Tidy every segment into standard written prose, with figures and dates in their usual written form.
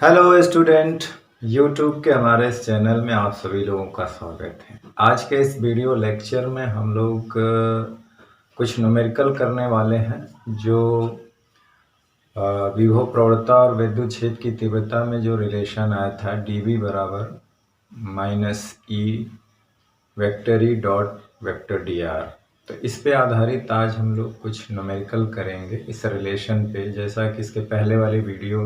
Hello student, YouTube के हमारे इस चैनल में आप सभी लोगों का स्वागत है। आज के इस वीडियो लेक्चर में हम लोग कुछ न्यूमेरिकल करने वाले हैं जो विभव प्रवणता और विद्युत क्षेत्र की तीव्रता में जो रिलेशन आया था dV बराबर -E vector E dot vector dr। तो इस पे आधारित आज हम लोग कुछ न्यूमेरिकल करेंगे इस रिलेशन पे। जैसा कि इसके पहले वाली वीडियो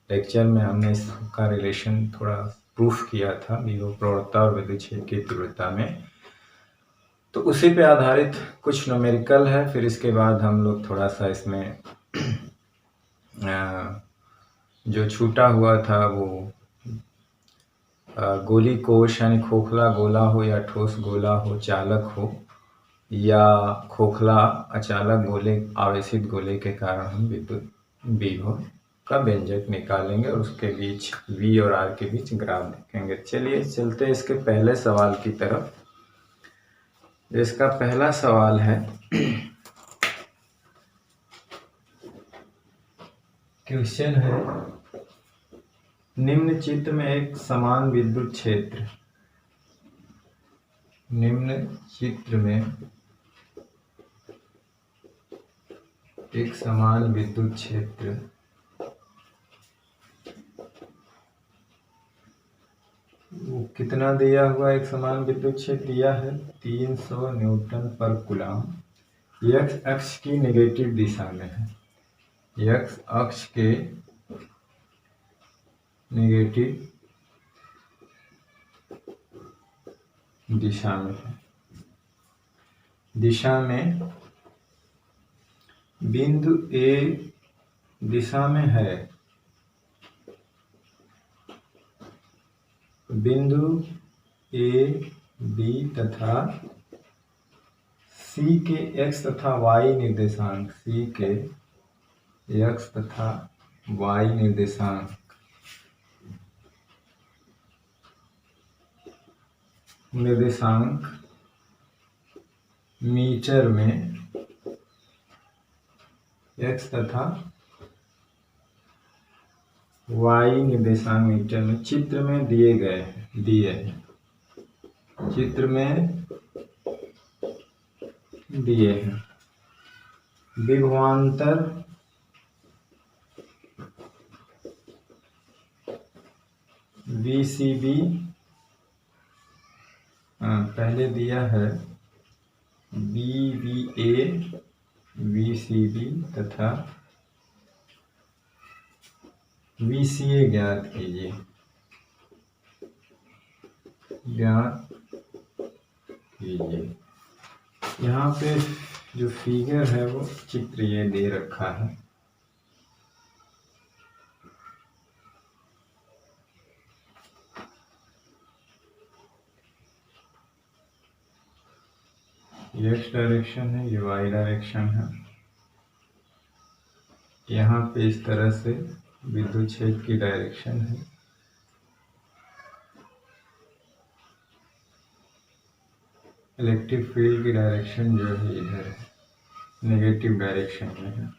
लेक्चर में हमने इसका रिलेशन थोड़ा प्रूफ किया था विभव प्रवणता और विद्युत क्षेत्र की तीव्रता में, तो उसी पे आधारित कुछ न्यूमेरिकल है। फिर इसके बाद हम लोग थोड़ा सा इसमें जो छूटा हुआ था वो गोली कोश यानी खोखला गोला हो या ठोस गोला हो, चालक हो या खोखला अचालक गोले आवेशित गोले के कारण हम विद्युत विभव का व्यंजक निकालेंगे और उसके बीच V और R के बीच ग्राफ देखेंगे। चलिए चलते इसके पहले सवाल की तरफ। इसका पहला सवाल है क्वेश्चन है, निम्न चित्र में एक समान विद्युत क्षेत्र वो कितना दिया हुआ। एक समान विद्युत क्षेत्र दिया है 300 न्यूटन पर कूलम। एक्स अक्ष की नेगेटिव दिशा में है, एक्स अक्ष के नेगेटिव दिशा में है। दिशा में बिंदु ए दिशा में है, बिंदु ए बी तथा सी के एक्स तथा वाई निर्देशांक, सी के एक्स तथा वाई निर्देशांक मीटर में, एक्स तथा वाई निर्देशांक मीटर में चित्र में दिए हैं, चित्र में दिए हैं। विभवांतर VCB पहले दिया है BVA VCB तथा VCA ज्ञात कीजिए, यहाँ पे जो फिगर है वो चित्र ये दे रखा है। ये एक्स डायरेक्शन है, ये वाई डायरेक्शन है। यहाँ पे इस तरह से विद्युत क्षेत्र की डायरेक्शन है। इलेक्ट्रिक फील्ड की डायरेक्शन जो है इधर है, नेगेटिव डायरेक्शन में है।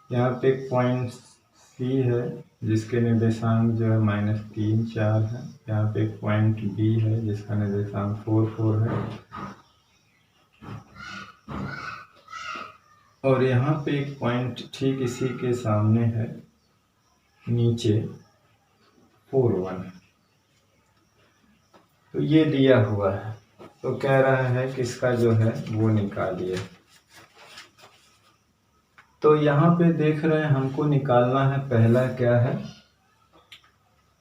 यहाँ पे एक पॉइंट C है जिसके निर्देशांक जो है -3, 4 है। यहाँ पे एक पॉइंट B है जिसका निर्देशांक 4, 4 है। और यहाँ पे एक पॉइंट ठीक इसी के सामने है, नीचे 4, 1। तो ये दिया हुआ है, तो कह रहा है कि इसका जो है वो निकालिए। तो यहाँ पे देख रहे हैं हमको निकालना है, पहला क्या है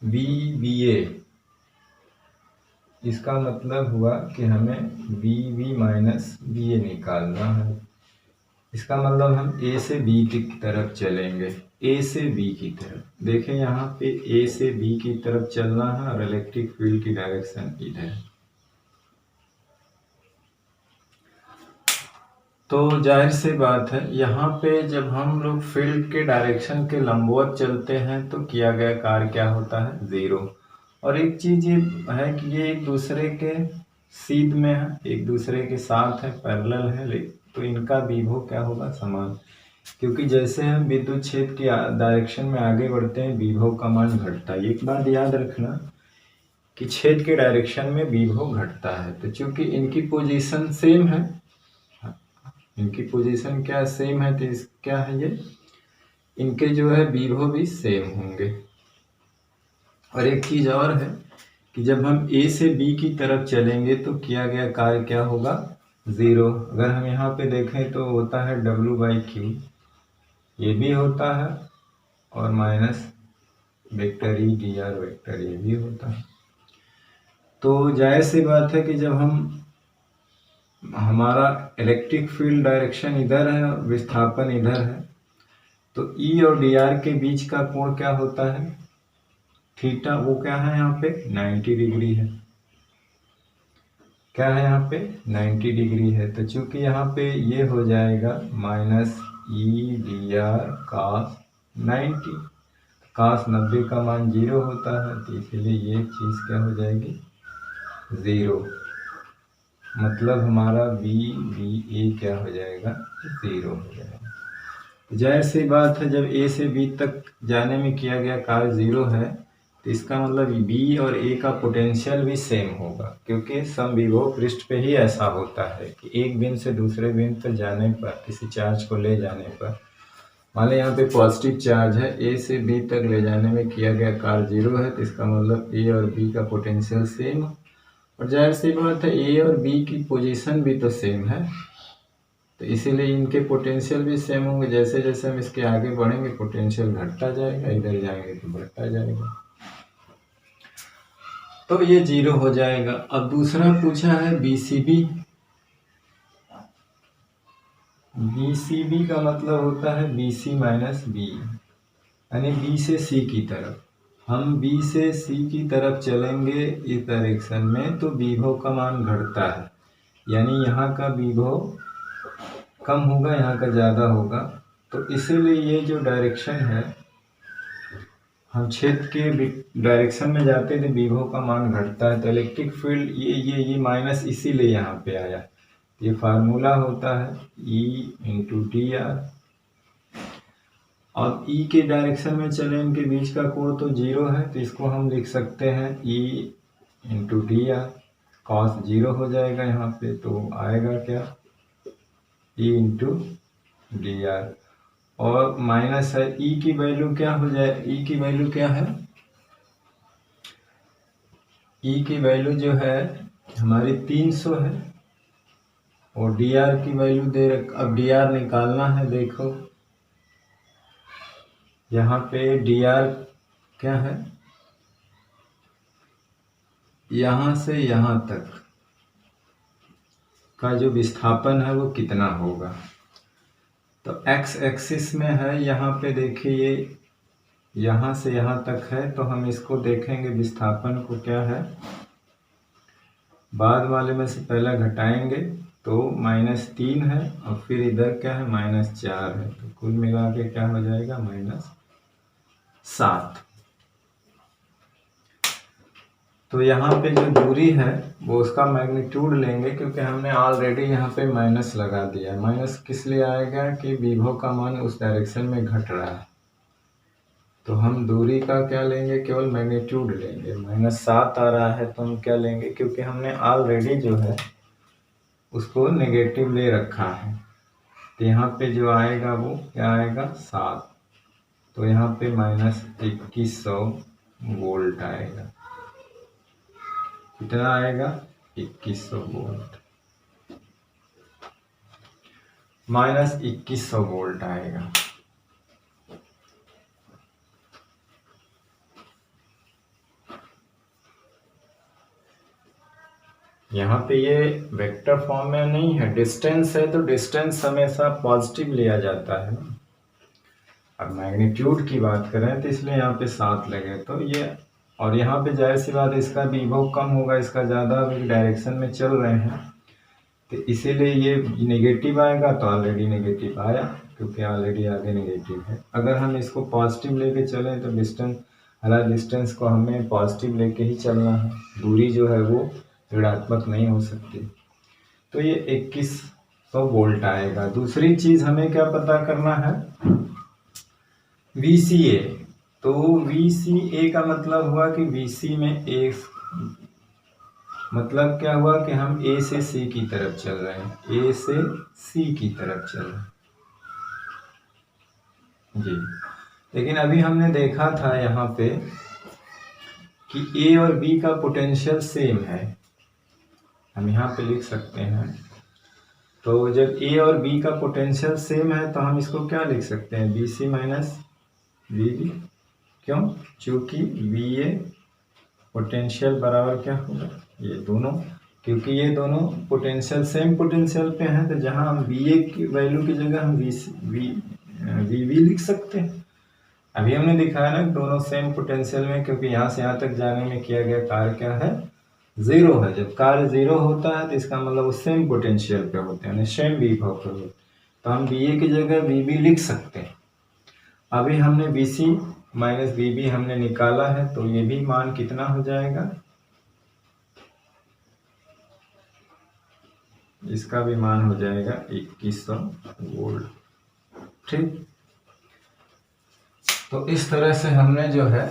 VBA। इसका मतलब हुआ कि हमें VB माइनस BA निकालना है। इसका मतलब हम A से B की तरफ चलेंगे, A से B की तरफ। देखें यहाँ पे A से B की तरफ चलना है और इलेक्ट्रिक फील्ड की डायरेक्शन इधर है। तो जाहिर सी बात है यहाँ पे जब हम लोग फील्ड के डायरेक्शन के लंबवत चलते हैं तो किया गया कार्य क्या होता है, 0। और एक चीज ये है कि ये एक दूसरे के सीध में है, एक दूसरे के साथ है, पैरेलल है, तो इनका विभव क्या होगा, समान। क्योंकि जैसे हम विद्युत क्षेत्र की डायरेक्शन में आगे बढ़ते हैं विभव का मान घटता है। एक बात याद रखना कि क्षेत्र के डायरेक्शन में विभव घटता है, तो चूंकि इनकी पोजीशन सेम है, इनकी पोजीशन क्या सेम है, तो इस क्या है ये, इनके जो है विभव भी सेम होंगे। और एक चीज और है कि जब हम ए से बी की तरफ चलेंगे तो किया गया कार्य क्या होगा, ज़ीरो। अगर हम यहाँ पे देखें तो होता है W/Q, ये भी होता है, और minus vector E dr vector ये भी होता है। तो जाहिर सी बात है कि जब हमारा इलेक्ट्रिक फील्ड डायरेक्शन इधर है और विस्थापन इधर है, तो ई और dr के बीच का कोण क्या होता है, थीटा, वो क्या है यहाँ पे 90 डिग्री है। क्या है यहाँ पे 90 डिग्री है। तो चूंकि यहाँ पे ये हो जाएगा माइनस ई dr cos 90, cos 90 का मान 0 होता है, तो इसलिए ये चीज़ क्या हो जाएगी 0। मतलब हमारा VA क्या हो जाएगा 0 हो जाएगा। तो जाहिर सी बात है जब A से B तक जाने में किया गया कार्य 0 है, तो इसका मतलब B और A का पोटेंशियल भी सेम होगा, क्योंकि समविभव पृष्ठ पे ही ऐसा होता है कि एक बिंदु से दूसरे बिंदु पर जाने पर, किसी चार्ज को ले जाने पर, मान लें यहाँ पे पॉजिटिव चार्ज है, ए से बी तक ले जाने में किया गया कार्य 0 है, तो इसका मतलब ए और बी का पोटेंशियल सेम, और जाहिर सी बात है ए और बी की पोजीशन भी तो सेम है, तो इसीलिए इनके पोटेंशियल भी सेम होंगे। जैसे जैसे हम इसके आगे बढ़ेंगे पोटेंशियल घटता जाएगा, इधर जाएंगे तो बढ़ता जाएगा, तो ये 0 हो जाएगा। अब दूसरा पूछा है BCB। BCB का मतलब होता है BC माइनस B, यानी B से C की तरफ। हम B से C की तरफ चलेंगे इस डायरेक्शन में तो विभव का मान घटता है, यानी यहाँ का विभव कम होगा, यहाँ का ज़्यादा होगा। तो इसीलिए ये जो डायरेक्शन है, हम क्षेत्र के डायरेक्शन में जाते थे विभव का मान घटता है, तो इलेक्ट्रिक फील्ड ये माइनस इसीलिए यहाँ पे आया। ये फार्मूला होता है E इंटू dr। अब E के डायरेक्शन में चले, इनके बीच का कोण तो 0 है, तो इसको हम लिख सकते हैं E इंटू dr, cos 0 हो जाएगा यहाँ पे, तो आएगा क्या E इंटू dr, और माइनस है E की वैल्यू क्या हो जाए, E की वैल्यू क्या है, E की वैल्यू जो है हमारी 300 है, और dr की वैल्यू दे रख। अब dr निकालना है, देखो यहाँ पे dr क्या है, यहाँ से यहाँ तक का जो विस्थापन है वो कितना होगा। तो x एक्सिस में है, यहाँ पे देखिए ये यहाँ से यहाँ तक है, तो हम इसको देखेंगे विस्थापन को क्या है, बाद वाले में से पहला घटाएंगे तो -3 है, और फिर इधर क्या है -4 है, तो कुल मिला के क्या हो जाएगा -7। तो यहाँ पे जो दूरी है वो उसका मैग्नीट्यूड लेंगे, क्योंकि हमने ऑलरेडी यहाँ पे माइनस लगा दिया है। माइनस किस लिए आएगा कि विभव का मान उस डायरेक्शन में घट रहा है, तो हम दूरी का क्या लेंगे, केवल मैग्नीट्यूड लेंगे। -7 आ रहा है तो हम क्या लेंगे, क्योंकि हमने ऑलरेडी जो है उसको नेगेटिव ले रखा है, तो यहाँ पे जो आएगा वो क्या आएगा 7, तो यहाँ पे -2100 वोल्ट आएगा। कितना आएगा 2100 वोल्ट, -2100 वोल्ट आएगा। यहाँ पे ये वेक्टर फॉर्म में नहीं है, डिस्टेंस है, तो डिस्टेंस हमेशा पॉजिटिव लिया जाता है। अब मैग्नीट्यूड की बात करें तो इसलिए यहाँ पे 7 लगे, तो ये, और यहाँ पे जाहिर सी बात है इसका विभव कम होगा, इसका ज़्यादा डायरेक्शन में चल रहे हैं, तो इसीलिए ये नेगेटिव आएगा। तो ऑलरेडी नेगेटिव आया, क्योंकि ऑलरेडी आगे नेगेटिव है। अगर हम इसको पॉजिटिव लेके चलें तो डिस्टेंस को हमें पॉजिटिव लेके ही चलना है, दूरी जो है वो ऋणात्मक नहीं हो सकती। तो ये 21 वोल्ट आएगा। दूसरी चीज हमें क्या पता करना है, VCA। तो VCA का मतलब हुआ कि VC में ए, मतलब क्या हुआ कि हम A से C की तरफ चल रहे हैं, A से C की तरफ चल रहे हैं जी। लेकिन अभी हमने देखा था यहाँ पे कि A और B का पोटेंशियल सेम है, हम यहाँ पे लिख सकते हैं। तो जब A और B का पोटेंशियल सेम है तो हम इसको क्या लिख सकते हैं, BC माइनस VB। क्यों? चूंकि VA पोटेंशियल बराबर क्या होगा, ये दोनों, क्योंकि ये दोनों पोटेंशियल सेम पोटेंशियल पे हैं, तो जहां हम VA की वैल्यू की जगह हम VB लिख सकते हैं। अभी हमने दिखाया ना दोनों सेम पोटेंशियल में, क्योंकि यहाँ से यहाँ तक जाने में किया गया कार्य क्या है, जीरो है। जब कार्य जीरो होता है तो इसका मतलब वो सेम पोटेंशियल पे होते हैं, सेम विभव पे होते हैं, तो हम VA की जगह VB लिख सकते हैं। अभी हमने BC माइनस VB हमने निकाला है, तो ये भी मान कितना हो जाएगा, इसका भी मान हो जाएगा 2100 वोल्ट। ठीक, तो इस तरह से हमने जो है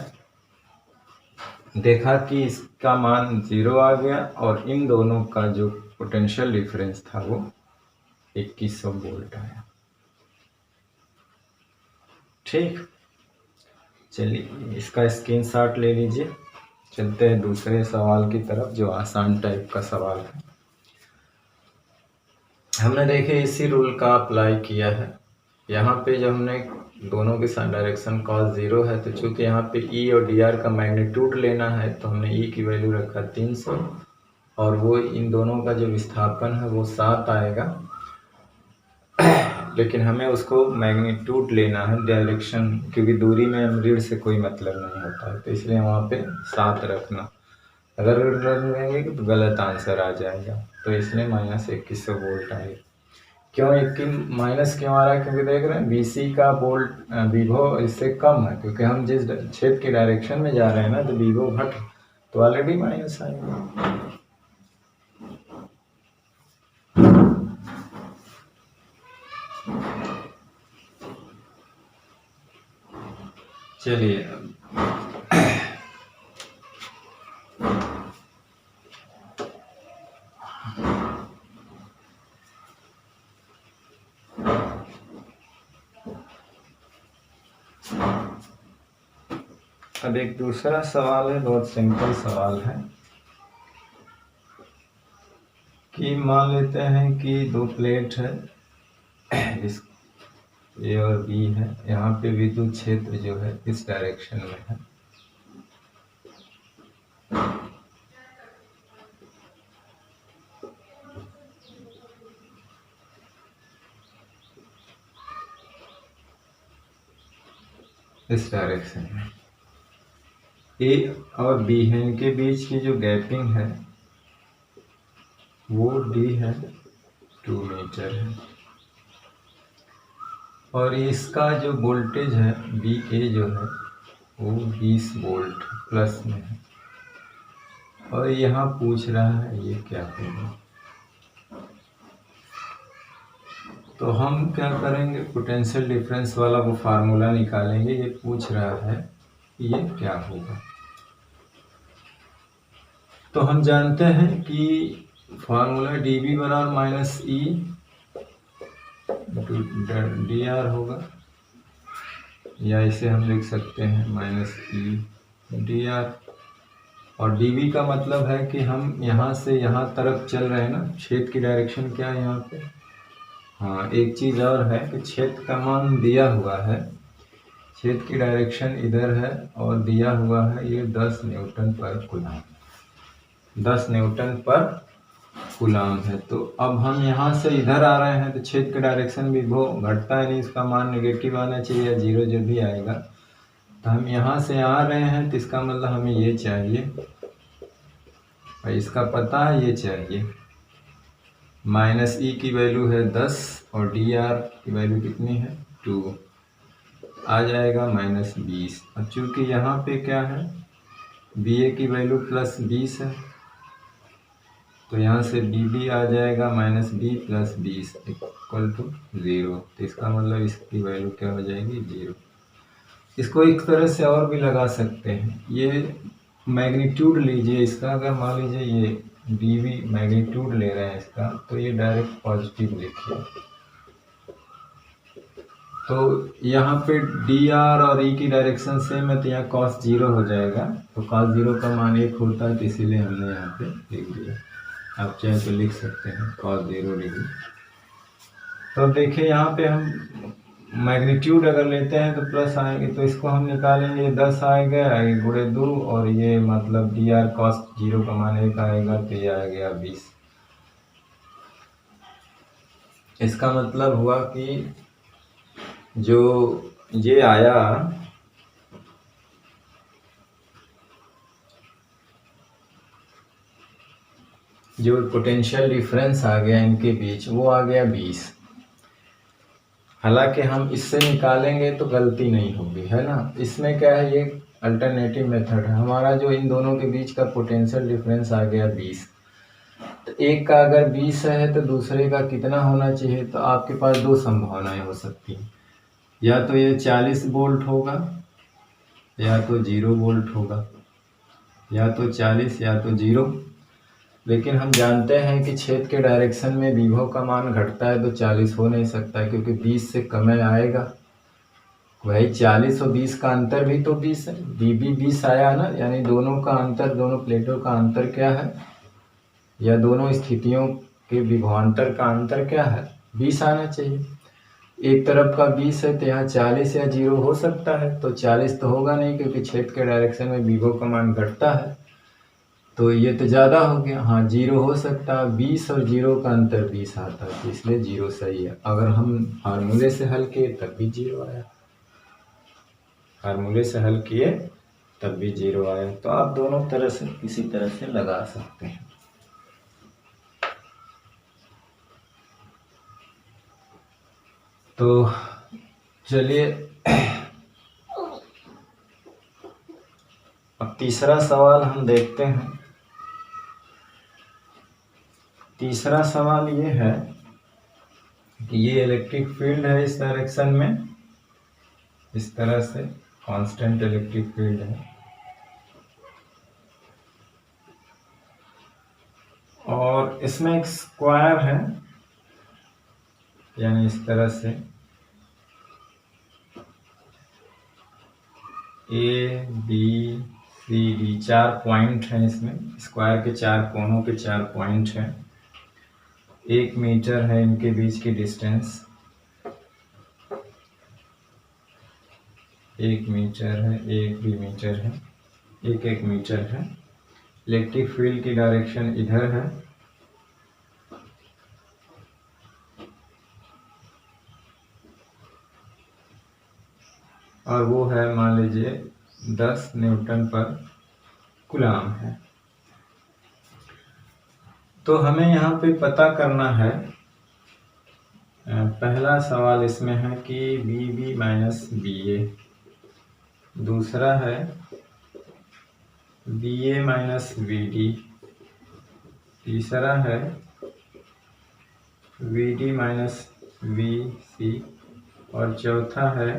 देखा कि इसका मान 0 आ गया और इन दोनों का जो पोटेंशियल डिफरेंस था वो 2100 वोल्ट आया। ठीक, चलिए इसका स्क्रीनशॉट ले लीजिए। चलते हैं दूसरे सवाल की तरफ जो आसान टाइप का सवाल है। हमने देखे इसी रूल का अप्लाई किया है। यहाँ पे जब हमने दोनों के साथ डायरेक्शन कॉस 0 है, तो चूंकि यहाँ पे E और DR का मैग्नीट्यूड लेना है, तो हमने E की वैल्यू रखा 300 और वो इन दोनों का जो विस्थापन है वो 7 आएगा। लेकिन हमें उसको मैग्नीट्यूड लेना है, डायरेक्शन, क्योंकि दूरी में ऋण से कोई मतलब नहीं होता है, तो इसलिए वहाँ पे 7 रखना। अगर रख लेंगे तो गलत आंसर आ जाएगा, तो इसलिए माइनस 2100 वोल्ट आएगा। क्यों माइनस क्यों आ रहा है, क्योंकि देख रहे हैं BC का वोल्ट विभव इससे कम है, क्योंकि हम जिस क्षेत्र के डायरेक्शन में जा रहे हैं ना, तो विभव घट, तो ऑलरेडी माइनस आएगा। चलिए अब एक दूसरा सवाल है, बहुत सिंपल सवाल है कि मान लेते हैं कि दो प्लेट है, इस A और B है, यहाँ पे विद्युत क्षेत्र जो है इस डायरेक्शन में है। इस डायरेक्शन में A और B है, इनके बीच की जो गैपिंग है वो D है, 2 मीटर है, और इसका जो वोल्टेज है VA जो है वो 20 वोल्ट प्लस में है, और यहाँ पूछ रहा है ये क्या होगा। तो हम क्या करेंगे, पोटेंशियल डिफरेंस वाला वो फार्मूला निकालेंगे। ये पूछ रहा है ये क्या होगा, तो हम जानते हैं कि फार्मूला dB बराबर माइनस E DR होगा, या इसे हम लिख सकते हैं माइनस E DR। और dB का मतलब है कि हम यहाँ से यहाँ तरफ चल रहे हैं ना, क्षेत्र की डायरेक्शन क्या है यहाँ पे। हाँ, एक चीज़ और है कि क्षेत्र का मान दिया हुआ है, क्षेत्र की डायरेक्शन इधर है और दिया हुआ है ये 10 न्यूटन पर कूलम, 10 न्यूटन पर कूलम है। तो अब हम यहाँ से इधर आ रहे हैं, तो क्षेत्र की डायरेक्शन भी वो घटता है नहीं, इसका मान नेगेटिव आना चाहिए या 0 जो भी आएगा। तो हम यहाँ से आ रहे हैं, तो इसका मतलब हमें ये चाहिए, और इसका पता है ये चाहिए। माइनस E की वैल्यू है 10 और DR की वैल्यू कितनी है 2, आ जाएगा माइनस 20। अब चूंकि यहाँ पे क्या है, BA की वैल्यू प्लस 20 है, तो यहाँ से बी बी आ जाएगा minus B plus 20 equal to 0। तो इसका मतलब इसकी वैल्यू क्या हो जाएगी 0। इसको एक तरह से और भी लगा सकते हैं, ये मैग्नीट्यूड लीजिए इसका, अगर मान लीजिए ये डी वी मैग्नीट्यूड ले रहे हैं इसका, तो ये डायरेक्ट पॉजिटिव लिखिए। तो यहाँ पे डी आर और ई की डायरेक्शन सेम है, तो यहाँ कॉस 0 हो जाएगा। तो कॉस 0 का मान 1 होता है, तो इसीलिए हमने यहाँ पे लिख दिया। आप चाहे तो लिख सकते हैं कॉस 0 डिग्री। तो देखिए यहाँ पे हम मैग्नीट्यूड अगर लेते हैं तो प्लस आएंगे, तो इसको हम निकालेंगे 10 आएगा, ये गुणे 2, और ये मतलब डी आर कॉस 0 का मान 1 आएगा, तो ये आ गया 20। इसका मतलब हुआ कि जो ये आया जो पोटेंशियल डिफरेंस आ गया इनके बीच, वो आ गया 20। हालांकि हम इससे निकालेंगे तो गलती नहीं होगी, है ना। इसमें क्या है, ये अल्टरनेटिव मेथड है। हमारा जो इन दोनों के बीच का पोटेंशियल डिफरेंस आ गया 20। तो एक का अगर 20 है तो दूसरे का कितना होना चाहिए, तो आपके पास दो संभावनाएं हो सकती हैं। या तो ये 40 वोल्ट होगा, या तो 0 वोल्ट होगा, या तो 40 या तो 0। लेकिन हम जानते हैं कि छेद के डायरेक्शन में विभव का मान घटता है, तो 40 हो नहीं सकता है, क्योंकि 20 से कम आएगा। वही 40 और 20 का अंतर भी तो 20 है, बी भी 20 आया ना, यानी दोनों का अंतर, दोनों प्लेटों का अंतर क्या है, या दोनों स्थितियों के विभवांतर का अंतर क्या है, 20 आना चाहिए। एक तरफ का 20 है, तो यहाँ 40 या 0 हो सकता है, तो 40 तो होगा नहीं, क्योंकि छेद के डायरेक्शन में विभव का मान घटता है, तो ये तो ज़्यादा हो गया। हाँ 0 हो सकता है, 20 और 0 का अंतर 20 आता है, तो इसलिए 0 सही है। अगर हम फार्मूले से हल किए तब भी 0 आया, फार्मूले से हल किए तब भी 0 आया। तो आप दोनों तरह से किसी तरह से लगा सकते हैं। तो चलिए अब तीसरा सवाल हम देखते हैं। तीसरा सवाल ये है कि ये इलेक्ट्रिक फील्ड है इस डायरेक्शन में, इस तरह से कांस्टेंट इलेक्ट्रिक फील्ड है, और इसमें एक स्क्वायर है, यानी इस तरह से A B C D 4 point हैं इसमें, स्क्वायर के 4 कोनों के 4 पॉइंट हैं। 1 मीटर है इनके बीच की डिस्टेंस, 1 मीटर है, 1 भी मीटर है, 1 मीटर है। इलेक्ट्रिक फील्ड की डायरेक्शन इधर है, और वो है मान लीजिए 10 न्यूटन पर कूलम है। तो हमें यहाँ पे पता करना है, पहला सवाल इसमें है कि बी बी माइनस बी ए, दूसरा है B A minus B D, तीसरा है वी डी माइनस वी सी, और चौथा है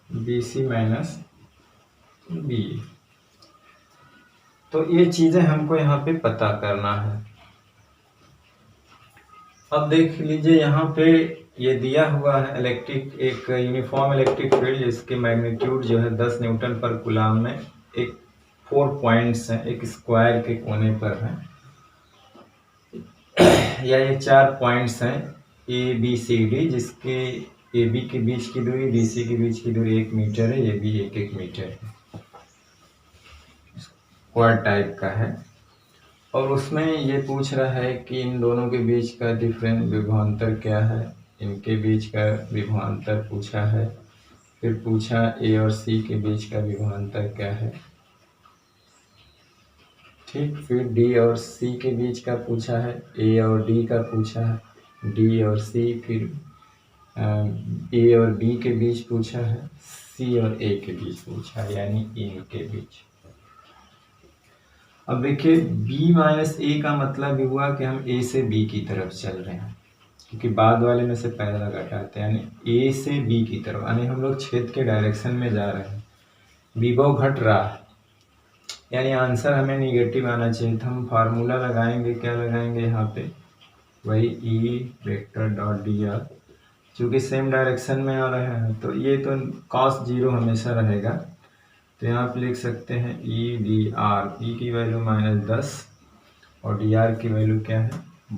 बी सी माइनस बी। तो ये चीज़ें हमको यहाँ पे पता करना है। अब देख लीजिए यहाँ पे ये दिया हुआ है इलेक्ट्रिक, एक यूनिफॉर्म इलेक्ट्रिक फील्ड जिसके मैग्नीट्यूड जो है 10 न्यूटन पर कूलम में, एक 4 पॉइंट्स हैं, एक स्क्वायर के कोने पर है, या ये 4 पॉइंट्स हैं ए बी सी डी, जिसके ए बी के बीच की दूरी, डी सी के बीच की दूरी 1 मीटर है, ये भी 1 मीटर है, स्क्वायर टाइप का है। और उसमें ये पूछ रहा है कि इन दोनों के बीच का डिफरेंस विभवांतर क्या है, इनके बीच का विभवांतर पूछा है, फिर पूछा ए और सी के बीच का विभवांतर क्या है, ठीक, फिर डी और सी के बीच का पूछा है, ए और डी का पूछा है, डी और सी, फिर ए और बी के बीच पूछा है, सी और ए के बीच पूछा है, यानी इनके बीच। अब देखिए b माइनस ए का मतलब ये हुआ कि हम a से b की तरफ चल रहे हैं, क्योंकि बाद वाले में से पहला घटाते हैं, यानी a से b की तरफ, यानी हम लोग छेद के डायरेक्शन में जा रहे हैं, विभव घट रहा है, यानी आंसर हमें निगेटिव आना चाहिए। तो हम फार्मूला लगाएंगे, क्या लगाएंगे यहाँ पे, वही E vector dot D R, चूँकि सेम डायरेक्शन में आ रहे हैं तो ये तो cos 0 हमेशा रहेगा, तो यहाँ पे लिख सकते हैं ई डी आर, ई की वैल्यू -10 और डी आर की वैल्यू क्या है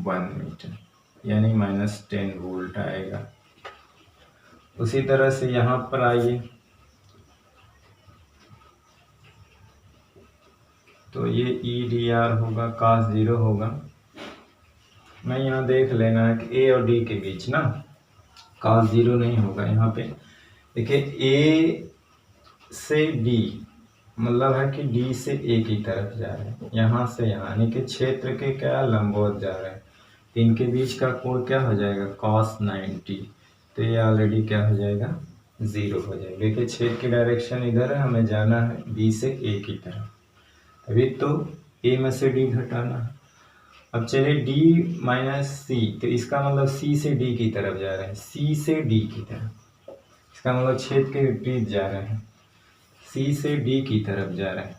1 मीटर, यानी -10 वोल्ट आएगा। उसी तरह से यहाँ पर आइए, तो ये ई डी आर होगा, cos 0 होगा, मैं यहाँ देख लेना है कि ए और डी के बीच ना cos 0 नहीं होगा। यहाँ पे देखिए ए से डी मतलब है कि डी से ए की तरफ जा रहे हैं, यहाँ से यहाँ, यानी कि क्षेत्र के क्या लंबवत जा रहे हैं, तो इनके बीच का कोण क्या हो जाएगा cos 90, तो ये ऑलरेडी क्या हो जाएगा 0 हो जाएगा। देखिए छेद की डायरेक्शन इधर है, हमें जाना है बी से ए की तरफ, अभी तो ए में से डी घटाना है। अब चलिए d माइनस सी, तो इसका मतलब c से d की तरफ जा रहे हैं, c से d की तरफ, इसका मतलब छेद के विपरीत जा रहे हैं, c से d की तरफ जा रहे हैं,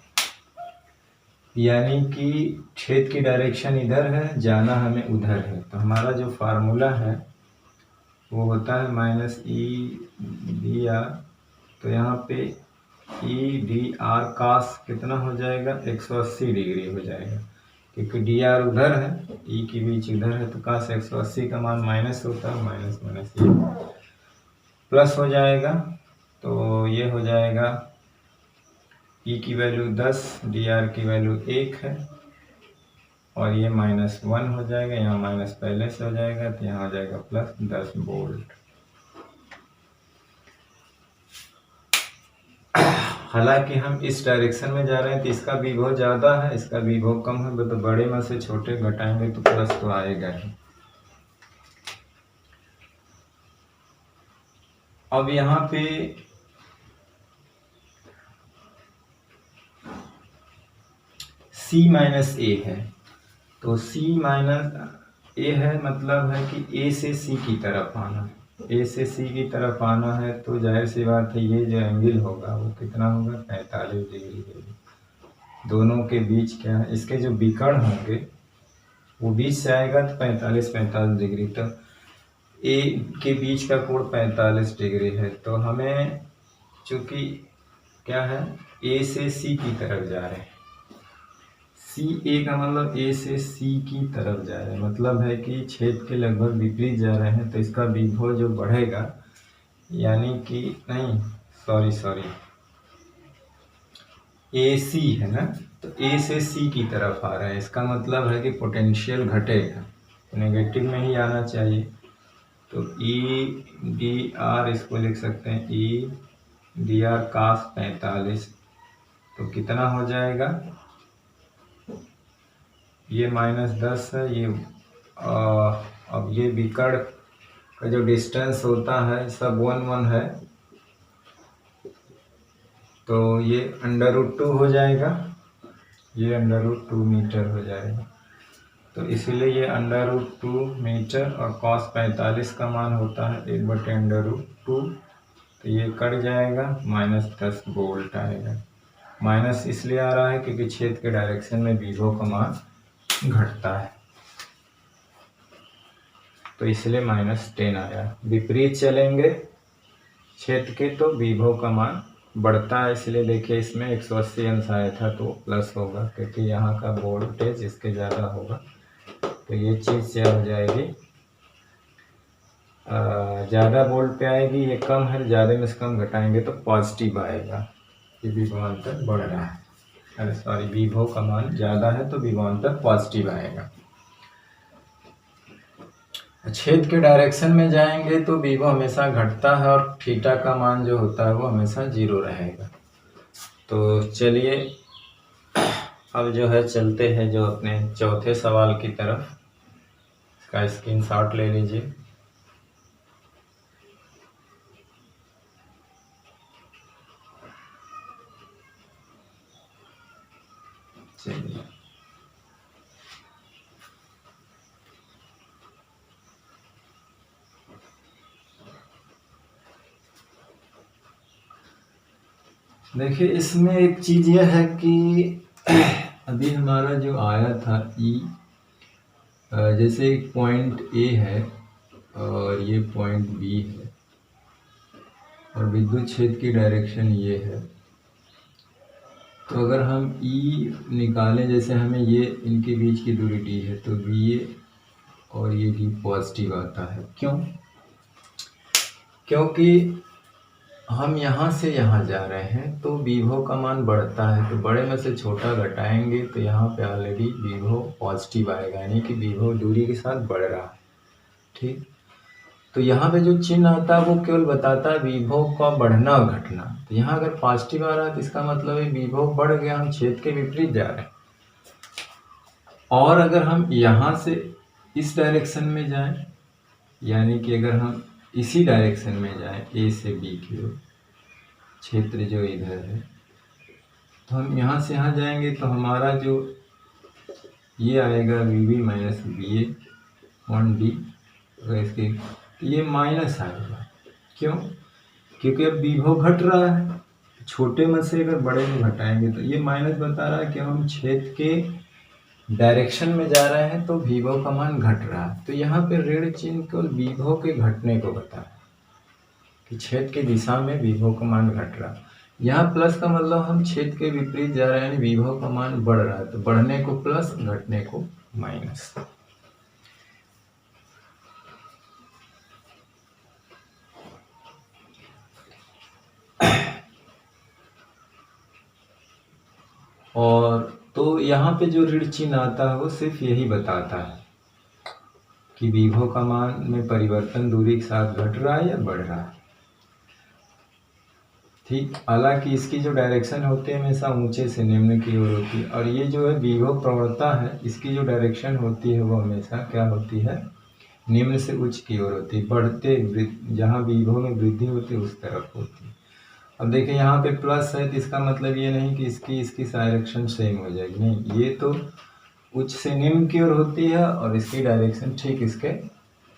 यानी कि छेद की डायरेक्शन इधर है, जाना हमें उधर है। तो हमारा जो फार्मूला है वो होता है माइनस ई डी आर, तो यहाँ पे ई डी आर कास कितना हो जाएगा 180 डिग्री हो जाएगा, क्योंकि डी आर उधर है, ई की बीच इधर है, तो कास 180 का मान माइनस होता है, माइनस माइनस ये प्लस हो जाएगा, तो ये हो जाएगा ई की वैल्यू 10, डी आर की वैल्यू 1 है, और ये -1 हो जाएगा, यहाँ माइनस पहले से हो जाएगा, तो यहाँ हो जाएगा प्लस 10 वोल्ट। हालांकि हम इस डायरेक्शन में जा रहे हैं तो इसका विभव ज़्यादा है, इसका विभव कम है, तो बड़े में से छोटे घटाएंगे तो प्लस तो आएगा ही। अब यहाँ पे C माइनस ए है, तो C माइनस ए है मतलब है कि A से C की तरफ आना, A से C की तरफ आना है, तो जाहिर सी बात है ये जो एंगल होगा वो कितना होगा 45 डिग्री होगा। दोनों के बीच क्या है, इसके जो विकर्ण होंगे वो बीच से आएगा तो 45 डिग्री, तो ए के बीच का कोण 45 डिग्री है, तो हमें चूँकि क्या है ए से सी की तरफ जा रहे हैं, सी ए का मतलब ए से सी की तरफ जा रहे हैं, मतलब है कि छेद के लगभग विपरीत जा रहे हैं, तो इसका विभव जो बढ़ेगा, यानी कि नहीं सॉरी ए सी है ना, तो ए से सी की तरफ आ रहा है, इसका मतलब है कि पोटेंशियल घटेगा, नेगेटिव में ही आना चाहिए। तो ई डी आर इसको लिख सकते हैं ई डी आर कास 45, तो कितना हो जाएगा, ये -10 है, ये अब ये विकर्ण का जो डिस्टेंस होता है सब 1 है, तो ये √2 हो जाएगा, ये √2 मीटर हो जाएगा, तो इसीलिए ये √2 मीटर, और cos 45 का मान होता है 1/√2, तो ये कट जाएगा, -10 वोल्ट आएगा। माइनस इसलिए आ रहा है क्योंकि छेद के डायरेक्शन में विभव का मान घटता है, तो इसलिए -10 आया। विपरीत चलेंगे छेद के तो विभव का मान बढ़ता है, इसलिए देखिए इसमें 180 अंश आया था तो प्लस होगा, क्योंकि यहाँ का वोल्टेज इसके ज़्यादा होगा, तो ये चीज़ क्या हो जाएगी, ज़्यादा वोल्ट पे आएगी, ये कम है, ज़्यादा में से कम घटाएंगे तो पॉजिटिव आएगा, ये विभवांतर बढ़ रहा है, अरे सॉरी विभव का मान ज़्यादा है तो विभवांतर पॉजिटिव आएगा। छेद के डायरेक्शन में जाएंगे तो विभव हमेशा घटता है, और थीटा का मान जो होता है वो हमेशा 0 रहेगा। तो चलिए अब जो है चलते हैं जो अपने चौथे सवाल की तरफ, इसका स्क्रीनशॉट ले लीजिए। चलिए देखिए इसमें एक चीज़ यह है कि अभी हमारा जो आया था ई, जैसे एक पॉइंट ए है और ये पॉइंट बी है और विद्युत क्षेत्र की डायरेक्शन ये है। तो अगर हम ई निकालें, जैसे हमें ये इनके बीच की दूरी डी है, तो बी ए और ये डी पॉजिटिव आता है। क्यों? क्योंकि हम यहाँ से यहाँ जा रहे हैं तो विभव का मान बढ़ता है, तो बड़े में से छोटा घटाएंगे तो यहाँ पे ऑलरेडी विभव पॉजिटिव आएगा, यानी कि विभव दूरी के साथ बढ़ रहा है। ठीक, तो यहाँ पे जो चिन्ह आता है वो केवल बताता है विभव का बढ़ना और घटना। तो यहाँ अगर पॉजिटिव आ रहा है तो इसका मतलब है विभव बढ़ गया, हम क्षेत्र के विपरीत जा रहे हैं। और अगर हम यहाँ से इस डायरेक्शन में जाएं, यानी कि अगर हम इसी डायरेक्शन में जाएं ए से बी की ओर, क्षेत्र जो इधर है, तो हम यहाँ से यहाँ जाएंगे तो हमारा जो ये आएगा V B minus B A on D, इसके ये माइनस आएगा। क्यों? क्योंकि अब विभव घट रहा है, छोटे में से अगर बड़े में घटाएंगे तो ये माइनस बता रहा है कि हम क्षेत्र के डायरेक्शन में जा रहे हैं तो विभव का मान घट रहा है। तो यहाँ पे ऋण चिन्ह केवल विभव के घटने को बता रहा है कि क्षेत्र की दिशा में विभव का मान घट रहा है। यहाँ प्लस का मतलब हम क्षेत्र के विपरीत जा रहे हैं, यानी विभव का मान बढ़ रहा है, तो बढ़ने को प्लस, घटने को माइनस। और तो यहाँ पे जो ऋण चिन्ह आता है वो सिर्फ यही बताता है कि विभव का मान में परिवर्तन दूरी के साथ घट रहा है या बढ़ रहा है। ठीक, हालांकि इसकी जो डायरेक्शन होती है हमेशा ऊंचे से निम्न की ओर होती है, और ये जो है विभव प्रवणता है, इसकी जो डायरेक्शन होती है वो हमेशा क्या होती है, निम्न से उच्च की ओर होती है, बढ़ते जहाँ विभव में वृद्धि होती है उस तरफ होती है। अब देखिए यहाँ पे प्लस है तो इसका मतलब ये नहीं कि इसकी डायरेक्शन सेम हो जाएगी, नहीं, ये तो उच्च से निम्न की ओर होती है और इसकी डायरेक्शन ठीक इसके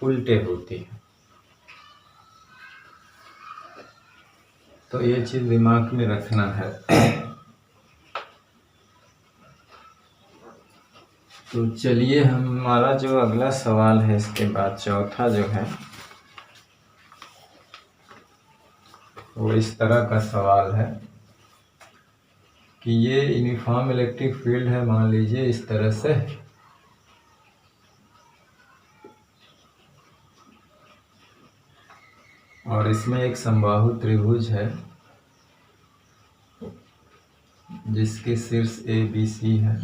उल्टे होती है। तो ये चीज दिमाग में रखना है। तो चलिए हमारा जो अगला सवाल है, इसके बाद चौथा जो है वो इस तरह का सवाल है कि ये यूनिफॉर्म इलेक्ट्रिक फील्ड है, मान लीजिए इस तरह से, और इसमें एक समबाहु त्रिभुज है जिसके शीर्ष ए बी सी है।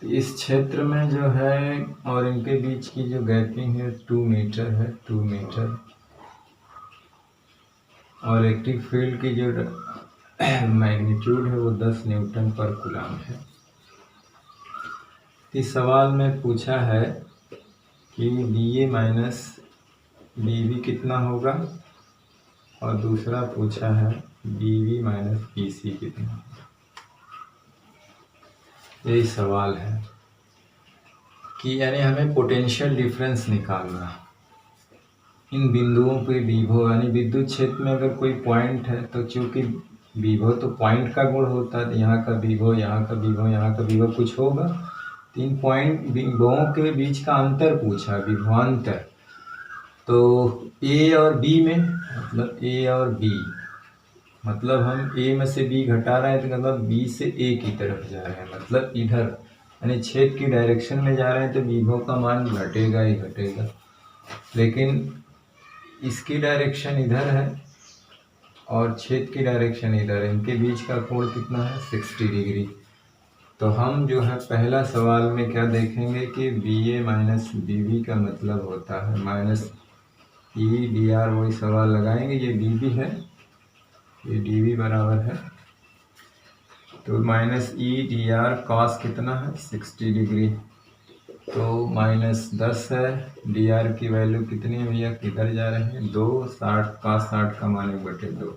इस क्षेत्र में जो है और इनके बीच की जो गैपिंग है 2 मीटर है, 2 मीटर, और इलेक्ट्रिक फील्ड की जो मैग्नीट्यूड है वो 10 न्यूटन पर कूलम है। इस सवाल में पूछा है कि B A minus B B कितना होगा, और दूसरा पूछा है B B minus B C कितना होगा। यही सवाल है कि यानी हमें पोटेंशियल डिफरेंस निकालना इन बिंदुओं पे विभव, यानी विद्युत क्षेत्र में अगर कोई पॉइंट है तो चूंकि विभव तो पॉइंट का गुण होता है, तो यहाँ का विभव, यहाँ का विभव, यहाँ का विभव कुछ होगा। 3 पॉइंट विभवों के बीच का अंतर पूछा, विभवांतर। तो ए और बी में, मतलब ए और बी, मतलब हम ए में से बी घटा रहे हैं तो मतलब बी से ए की तरफ जा रहे हैं, मतलब इधर, यानी क्षेत्र की डायरेक्शन में जा रहे हैं तो विभव का मान घटेगा ही घटेगा। लेकिन इसकी डायरेक्शन इधर है और क्षेत्र की डायरेक्शन इधर है, इनके बीच का कोण कितना है, 60 डिग्री। तो हम जो है पहला सवाल में क्या देखेंगे कि B A minus B B का मतलब होता है माइनस ई डी आर, वही सवाल लगाएंगे। ये बी बी है, ये डी बी बराबर है, तो minus E D R cos कितना है, 60 डिग्री, तो माइनस 10 है। डी आर की वैल्यू कितनी है भैया, किधर जा रहे हैं, 2, 60 का 60 का मान 1/2,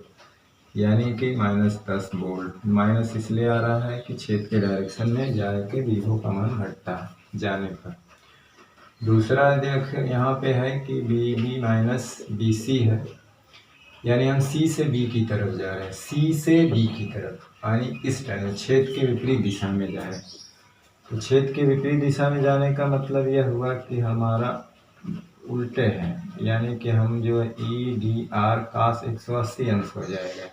यानी कि माइनस 10 वोल्ट। माइनस इसलिए आ रहा है कि क्षेत्र के डायरेक्शन में जाके विभव का मान घटता है जाने पर। दूसरा देख यहाँ पे है कि B B minus B C है, यानी हम सी से बी की तरफ जा रहे हैं, सी से बी की तरफ, यानी इस टाइम छेद के विपरीत दिशा में जा रहे हैं। तो छेद के विपरीत दिशा में जाने का मतलब यह हुआ कि हमारा उल्टे हैं, यानी कि हम जो है ई डी आर कास 180 अंश हो जाएगा।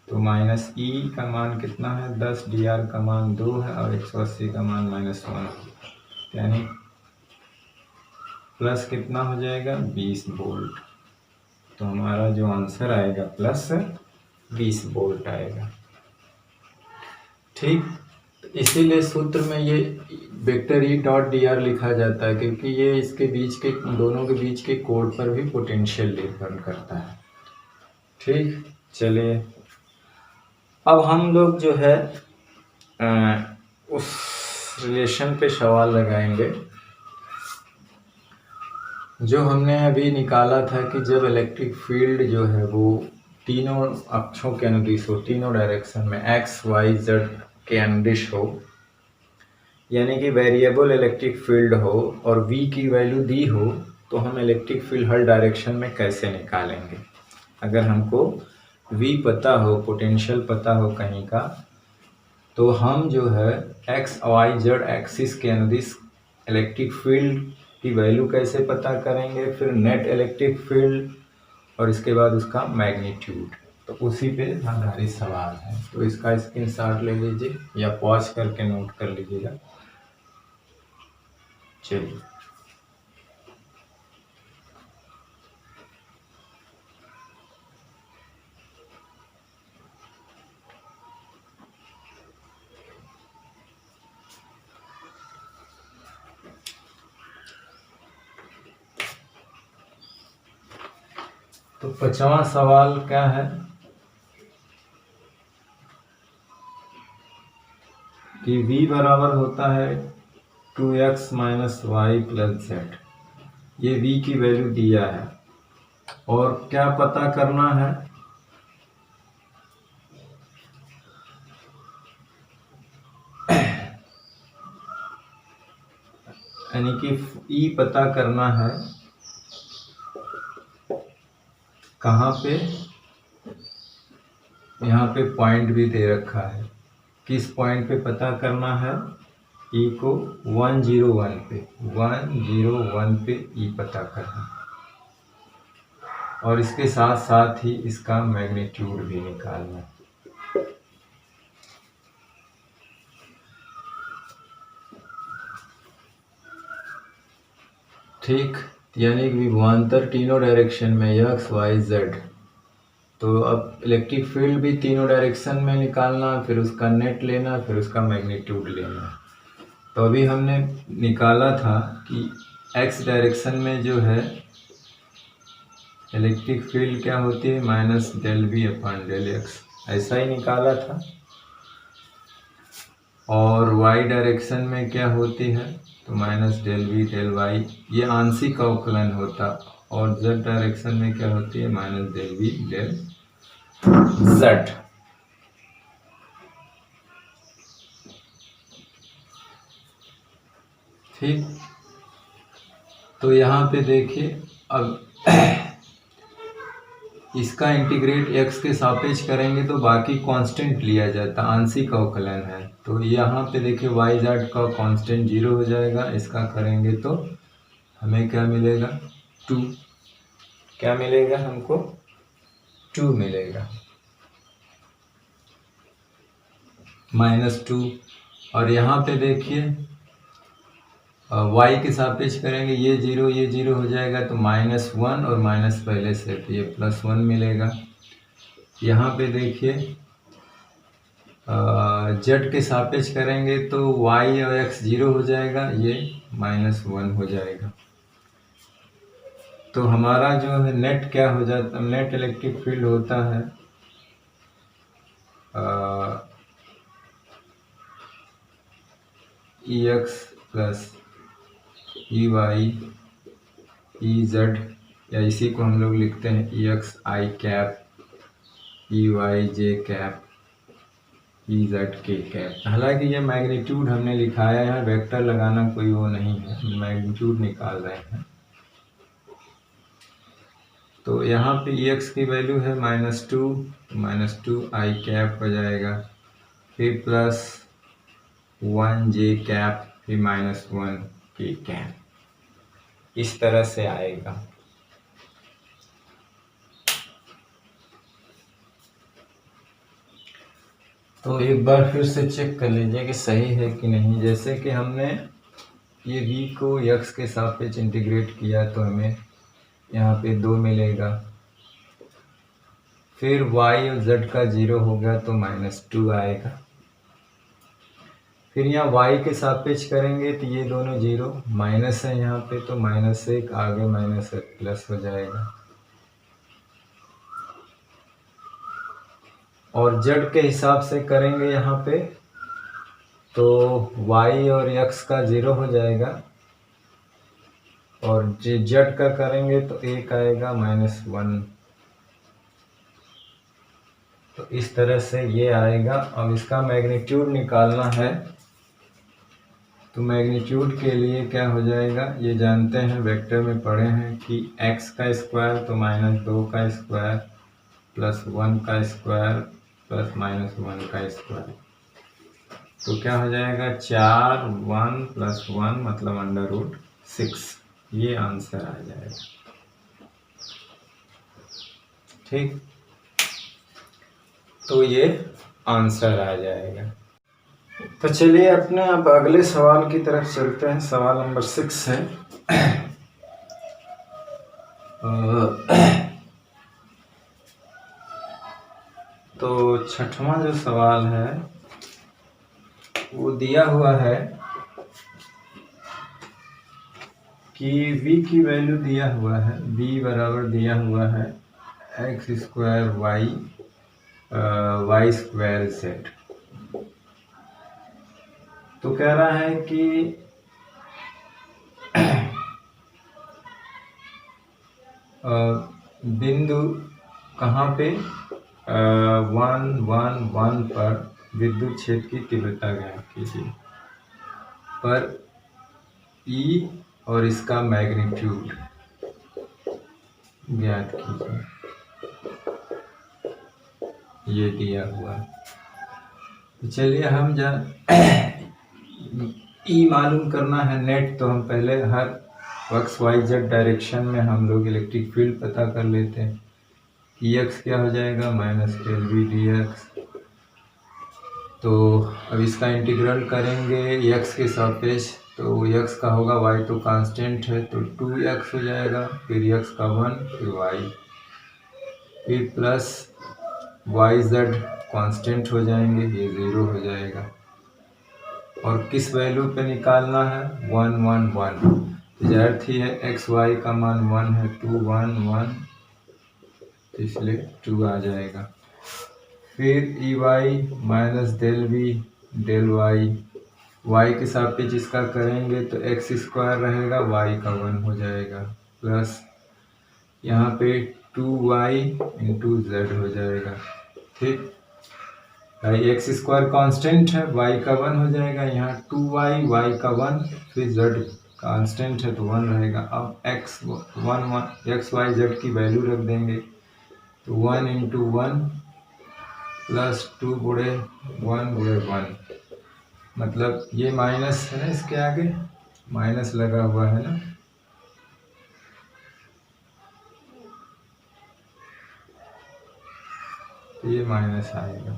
तो माइनस ई का मान कितना है 10, डी आर का मान 2 है और 180 का मान -1, यानी प्लस कितना हो जाएगा 20 वोल्ट। तो हमारा जो आंसर आएगा प्लस 20 वोल्ट आएगा। ठीक, इसीलिए सूत्र में ये vector E dot D R लिखा जाता है, क्योंकि ये इसके बीच के दोनों के बीच के कोड पर भी पोटेंशियल डिपेंड करता है। ठीक, चलिए अब हम लोग जो है उस रिलेशन पे सवाल लगाएंगे जो हमने अभी निकाला था कि जब इलेक्ट्रिक फील्ड जो है वो तीनों अक्षों के अनुदिश हो, तीनों डायरेक्शन में एक्स वाई जेड के अनुदिश हो, यानी कि वेरिएबल इलेक्ट्रिक फील्ड हो और v की वैल्यू दी हो, तो हम इलेक्ट्रिक फील्ड हर डायरेक्शन में कैसे निकालेंगे। अगर हमको v पता हो, पोटेंशियल पता हो कहीं का, तो हम जो है एक्स वाई जेड एक्सिस के अनुदिश इलेक्ट्रिक फील्ड की वैल्यू कैसे पता करेंगे, फिर नेट इलेक्ट्रिक फील्ड और इसके बाद उसका मैग्नीट्यूड। तो उसी पे आधारित सवाल है, तो इसका स्क्रीनशॉट ले लीजिए या पॉज करके नोट कर लीजिएगा। चलिए तो 5वां सवाल क्या है कि v बराबर होता है 2x - y + z। ये v की वैल्यू दिया है और क्या पता करना है, यानी कि e पता करना है कहाँ पे, यहाँ पे पॉइंट भी दे रखा है, किस पॉइंट पे पता करना है, e को 101 पे e पता करना, और इसके साथ साथ ही इसका मैग्नीट्यूड भी निकालना। ठीक, यानी कि विभवांतर तीनों डायरेक्शन में एक्स वाई जेड। तो अब इलेक्ट्रिक फील्ड भी तीनों डायरेक्शन में निकालना, फिर उसका नेट लेना, फिर उसका मैग्नीट्यूड लेना। तो अभी हमने निकाला था कि एक्स डायरेक्शन में जो है इलेक्ट्रिक फील्ड क्या होती है -del v/del x, ऐसा ही निकाला था। और y डायरेक्शन में क्या होती है तो -del v/del y, ये आंशिक अवकलन होता, और z डायरेक्शन में क्या होती है -del v/del z। ठीक, तो यहाँ पे देखिए अब इसका इंटीग्रेट x के सापेक्ष करेंगे तो बाकी कांस्टेंट लिया जाता, आंशिक अवकलन है। तो यहाँ पे देखिए y z का कांस्टेंट 0 हो जाएगा, इसका करेंगे तो हमें क्या मिलेगा 2, क्या मिलेगा हमको 2 मिलेगा, -2। और यहाँ पे देखिए y के सापेक्ष करेंगे, ये 0 हो जाएगा, तो -1 और माइनस पहले से, तो ये +1 मिलेगा। यहाँ पे देखिए z के सापेक्ष करेंगे तो y और x 0 हो जाएगा, ये -1 हो जाएगा। तो हमारा जो है नेट क्या हो जाता, नेट इलेक्ट्रिक फील्ड होता है Ex + Ey Ez, या इसी को हम लोग लिखते हैं Ex i cap Ey j cap E Z के कैप। हालांकि ये मैग्नीट्यूड हमने लिखाया है, वेक्टर लगाना कोई वो नहीं है, मैग्नीट्यूड निकाल रहे हैं। तो यहाँ पे ई एक्स की वैल्यू है -2 आई कैप हो जाएगा, फिर +1 जे कैप, फिर -1 के कैप, इस तरह से आएगा। तो एक बार फिर से चेक कर लीजिए कि सही है कि नहीं। जैसे कि हमने ये v को x के सापेक्ष इंटीग्रेट किया तो हमें यहाँ पे 2 मिलेगा, फिर y और z का 0 हो गया तो -2 आएगा, फिर यहाँ y के सापेक्ष करेंगे तो ये दोनों 0 माइनस है यहाँ पे, तो -1 आगे -1 प्लस हो जाएगा, और z के हिसाब से करेंगे यहाँ पे तो y और x का 0 हो जाएगा, और z का करेंगे तो 1 आएगा -1। तो इस तरह से ये आएगा। अब इसका मैग्नीट्यूड निकालना है, तो मैग्नीट्यूड के लिए क्या हो जाएगा, ये जानते हैं, वेक्टर में पढ़े हैं कि x का स्क्वायर तो -2 का स्क्वायर प्लस 1 का स्क्वायर प्लस -1 का स्क्वायर, तो क्या हो जाएगा 4 1 + 1 मतलब √6, ये आंसर आ जाएगा। ठीक, तो ये आंसर आ जाएगा। तो चलिए अपने अब अगले सवाल की तरफ चलते हैं। सवाल नंबर 6 है। तो छठवां जो सवाल है वो दिया हुआ है कि v की वैल्यू दिया हुआ है, v बराबर दिया हुआ है x² y² z। तो कह रहा है कि बिंदु कहाँ पे 1 1 1 पर विद्युत क्षेत्र की तीव्रता ज्ञात कीजिए, पर E और इसका मैग्नीट्यूड ज्ञात कीजिए, ये दिया हुआ। तो चलिए हम E मालूम करना है नेट, तो हम पहले हर XYZ डायरेक्शन में हम लोग इलेक्ट्रिक फील्ड पता कर लेते हैं। Ex क्या हो जाएगा -∆V dx। तो अब इसका इंटीग्रल करेंगे x के सापेक्ष, तो x का होगा, y तो कांस्टेंट है तो 2x हो जाएगा, फिर x का 1, फिर y, फिर प्लस yz कांस्टेंट हो जाएंगे, ये 0 हो जाएगा। और किस वैल्यू पे निकालना है 1 1 1, तो जाहिर थी है x y का मान 1 है, 2 1 1, इसलिए 2 आ जाएगा। फिर Ey -∆V ∆y, y के सापेक्ष इसका करेंगे तो x² रहेगा, y का 1 हो जाएगा, प्लस यहाँ पे 2y × z हो जाएगा। ठीक, x² कांस्टेंट है, y का 1 हो जाएगा, यहाँ 2y y का 1, फिर z कांस्टेंट है तो 1 रहेगा। अब x y z की वैल्यू रख देंगे, तो 1 × 1 प्लस 2 × 1 × 1, मतलब ये माइनस है ना, इसके आगे माइनस लगा हुआ है ना, तो ये माइनस आएगा,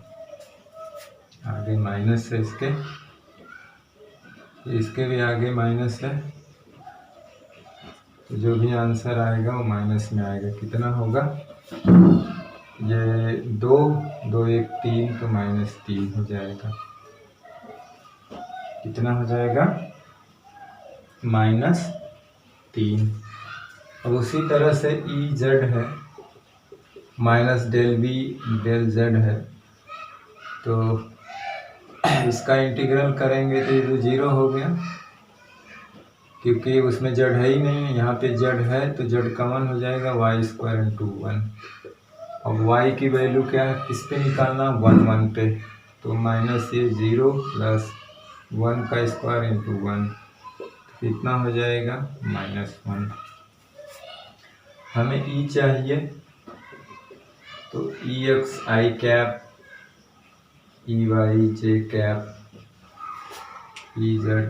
आगे माइनस है इसके भी आगे माइनस है, तो जो भी आंसर आएगा वो माइनस में आएगा। कितना होगा, ये 2 2 1 3, तो -3 हो जाएगा। कितना हो जाएगा -3। अब उसी तरह से Ez है -∆V ∆z है, तो इसका इंटीग्रल करेंगे तो ये तो 0 हो गया, क्योंकि उसमें z है ही नहीं, यहाँ पे z है तो z का 1 हो जाएगा, y² × 1। अब y की वैल्यू क्या है, किस पे निकालना, 1 1 पे, तो माइनस ये 0 प्लस 1 का स्क्वायर इंटू 1 कितना हो जाएगा -1। हमें ई चाहिए तो ई एक्स आई कैप, ई वाई जे कैप, ई जेड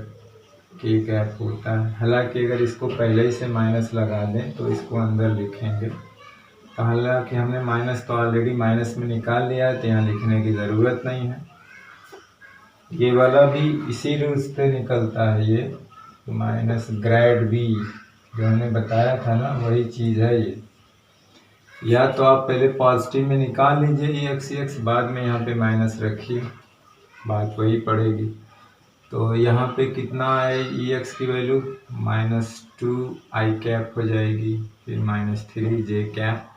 के कैप होता है। हालांकि अगर इसको पहले ही से माइनस लगा दें तो इसको अंदर लिखेंगे, तो हालांकि हमने माइनस तो ऑलरेडी माइनस में निकाल लिया है तो यहाँ लिखने की ज़रूरत नहीं है। ये वाला भी इसी रूल से निकलता है, ये माइनस ग्रेड बी जो हमने बताया था ना, वही चीज़ है ये। या तो आप पहले पॉजिटिव में निकाल लीजिए एक्स, बाद में यहाँ पे माइनस रखिए, बात वही पड़ेगी। तो यहाँ पे कितना है ई एक्स की वैल्यू -2 आई कैप हो जाएगी, फिर -3 जे कैप,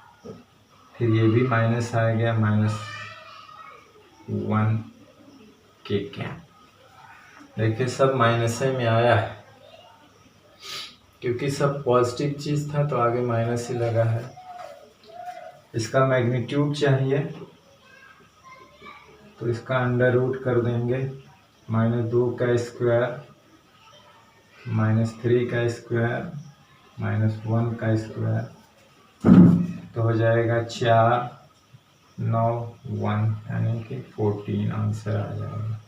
फिर ये भी माइनस आ गया -1 के कैप। देखिए सब माइनस में आया है, क्योंकि सब पॉजिटिव चीज़ था तो आगे माइनस ही लगा है। इसका मैग्नीट्यूड चाहिए तो इसका अंडर रूट कर देंगे, -2 का स्क्वायर, -3 का स्क्वायर, -1 का स्क्वायर, तो हो जाएगा 4, 9, 1 यानी कि 14 आंसर आ जाएगा।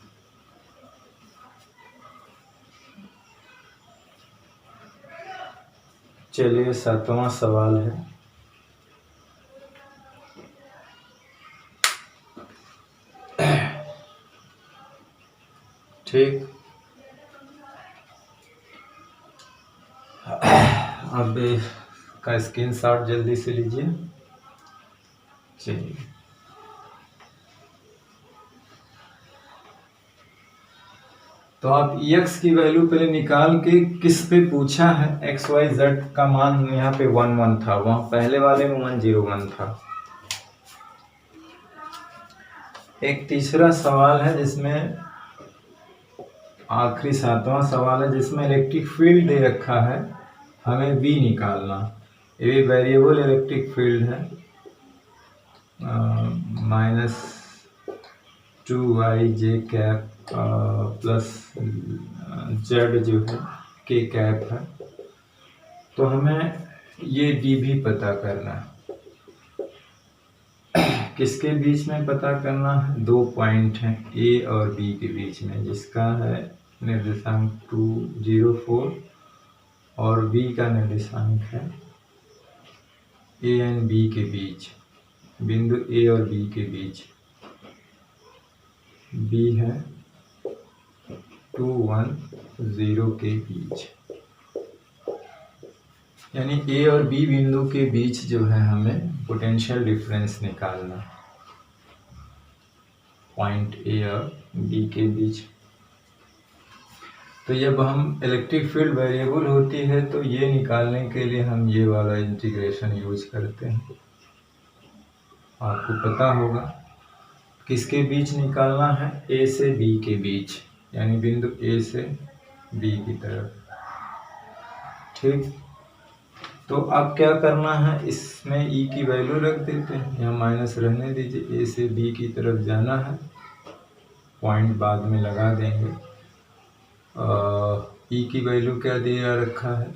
चलिए 7वां सवाल है। ठीक, अब का स्क्रीनशॉट जल्दी से लीजिए। चलिए तो आप एक्स की वैल्यू पहले निकाल के, किस पे पूछा है, एक्स वाई जेड का मान यहाँ पे 1 1 था, वहाँ पहले वाले में 1 0 1 था। एक तीसरा सवाल है जिसमें आखिरी 7वां सवाल है, जिसमें इलेक्ट्रिक फील्ड दे रखा है, हमें V निकालना। ये वेरिएबल इलेक्ट्रिक फील्ड है, -2y जे कैप प्लस जेड जो है के कैप है। तो हमें ये डी भी पता करना है। किसके बीच में पता करना है, 2 पॉइंट हैं ए और बी के बीच में, जिसका है निर्देशांक 2 0 4 और बी का निर्देशांक है ए एंड बी के बीच, बिंदु ए और बी के बीच बी है 2 1 0 के बीच, यानी ए और बी बिंदु के बीच जो है हमें पोटेंशियल डिफरेंस निकालना, पॉइंट ए और बी के बीच। तो जब हम इलेक्ट्रिक फील्ड वेरिएबल होती है तो ये निकालने के लिए हम ये वाला इंटीग्रेशन यूज करते हैं। आपको पता होगा किसके बीच निकालना है, ए से बी के बीच, यानी बिंदु ए से बी की तरफ। ठीक, तो अब क्या करना है, इसमें ई की वैल्यू रख देते हैं, यहाँ माइनस रहने दीजिए, ए से बी की तरफ जाना है, पॉइंट बाद में लगा देंगे। ई की वैल्यू क्या दिया रखा है,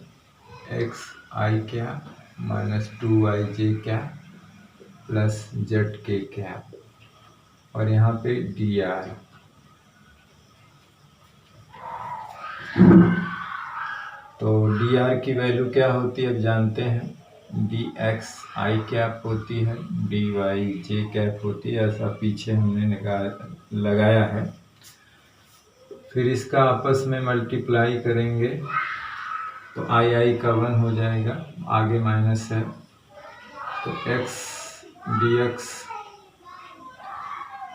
एक्स आई कैप -2y जे कैप प्लस जेड के कैप, और यहाँ पे डी आर। तो डी आर की वैल्यू क्या होती है अब जानते हैं, डी एक्स आई कैप होती है, डी वाई जे कैप होती है, ऐसा पीछे हमने लगाया है। फिर इसका आपस में मल्टीप्लाई करेंगे तो आई आई का 1 हो जाएगा, आगे माइनस है तो x dx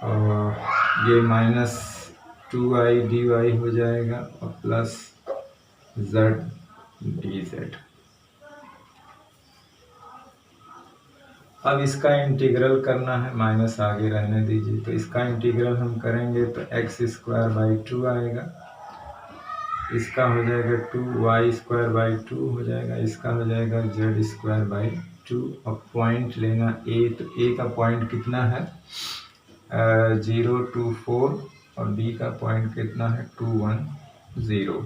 और ये -2i dy हो जाएगा और प्लस z dz। अब इसका इंटीग्रल करना है, माइनस आगे रहने दीजिए, तो इसका इंटीग्रल हम करेंगे तो x² 2 आएगा, इसका हो जाएगा 2y² 2 हो जाएगा, इसका हो जाएगा z² 2। अब पॉइंट लेना a, तो a का पॉइंट कितना है 024 और बी का पॉइंट कितना है 210।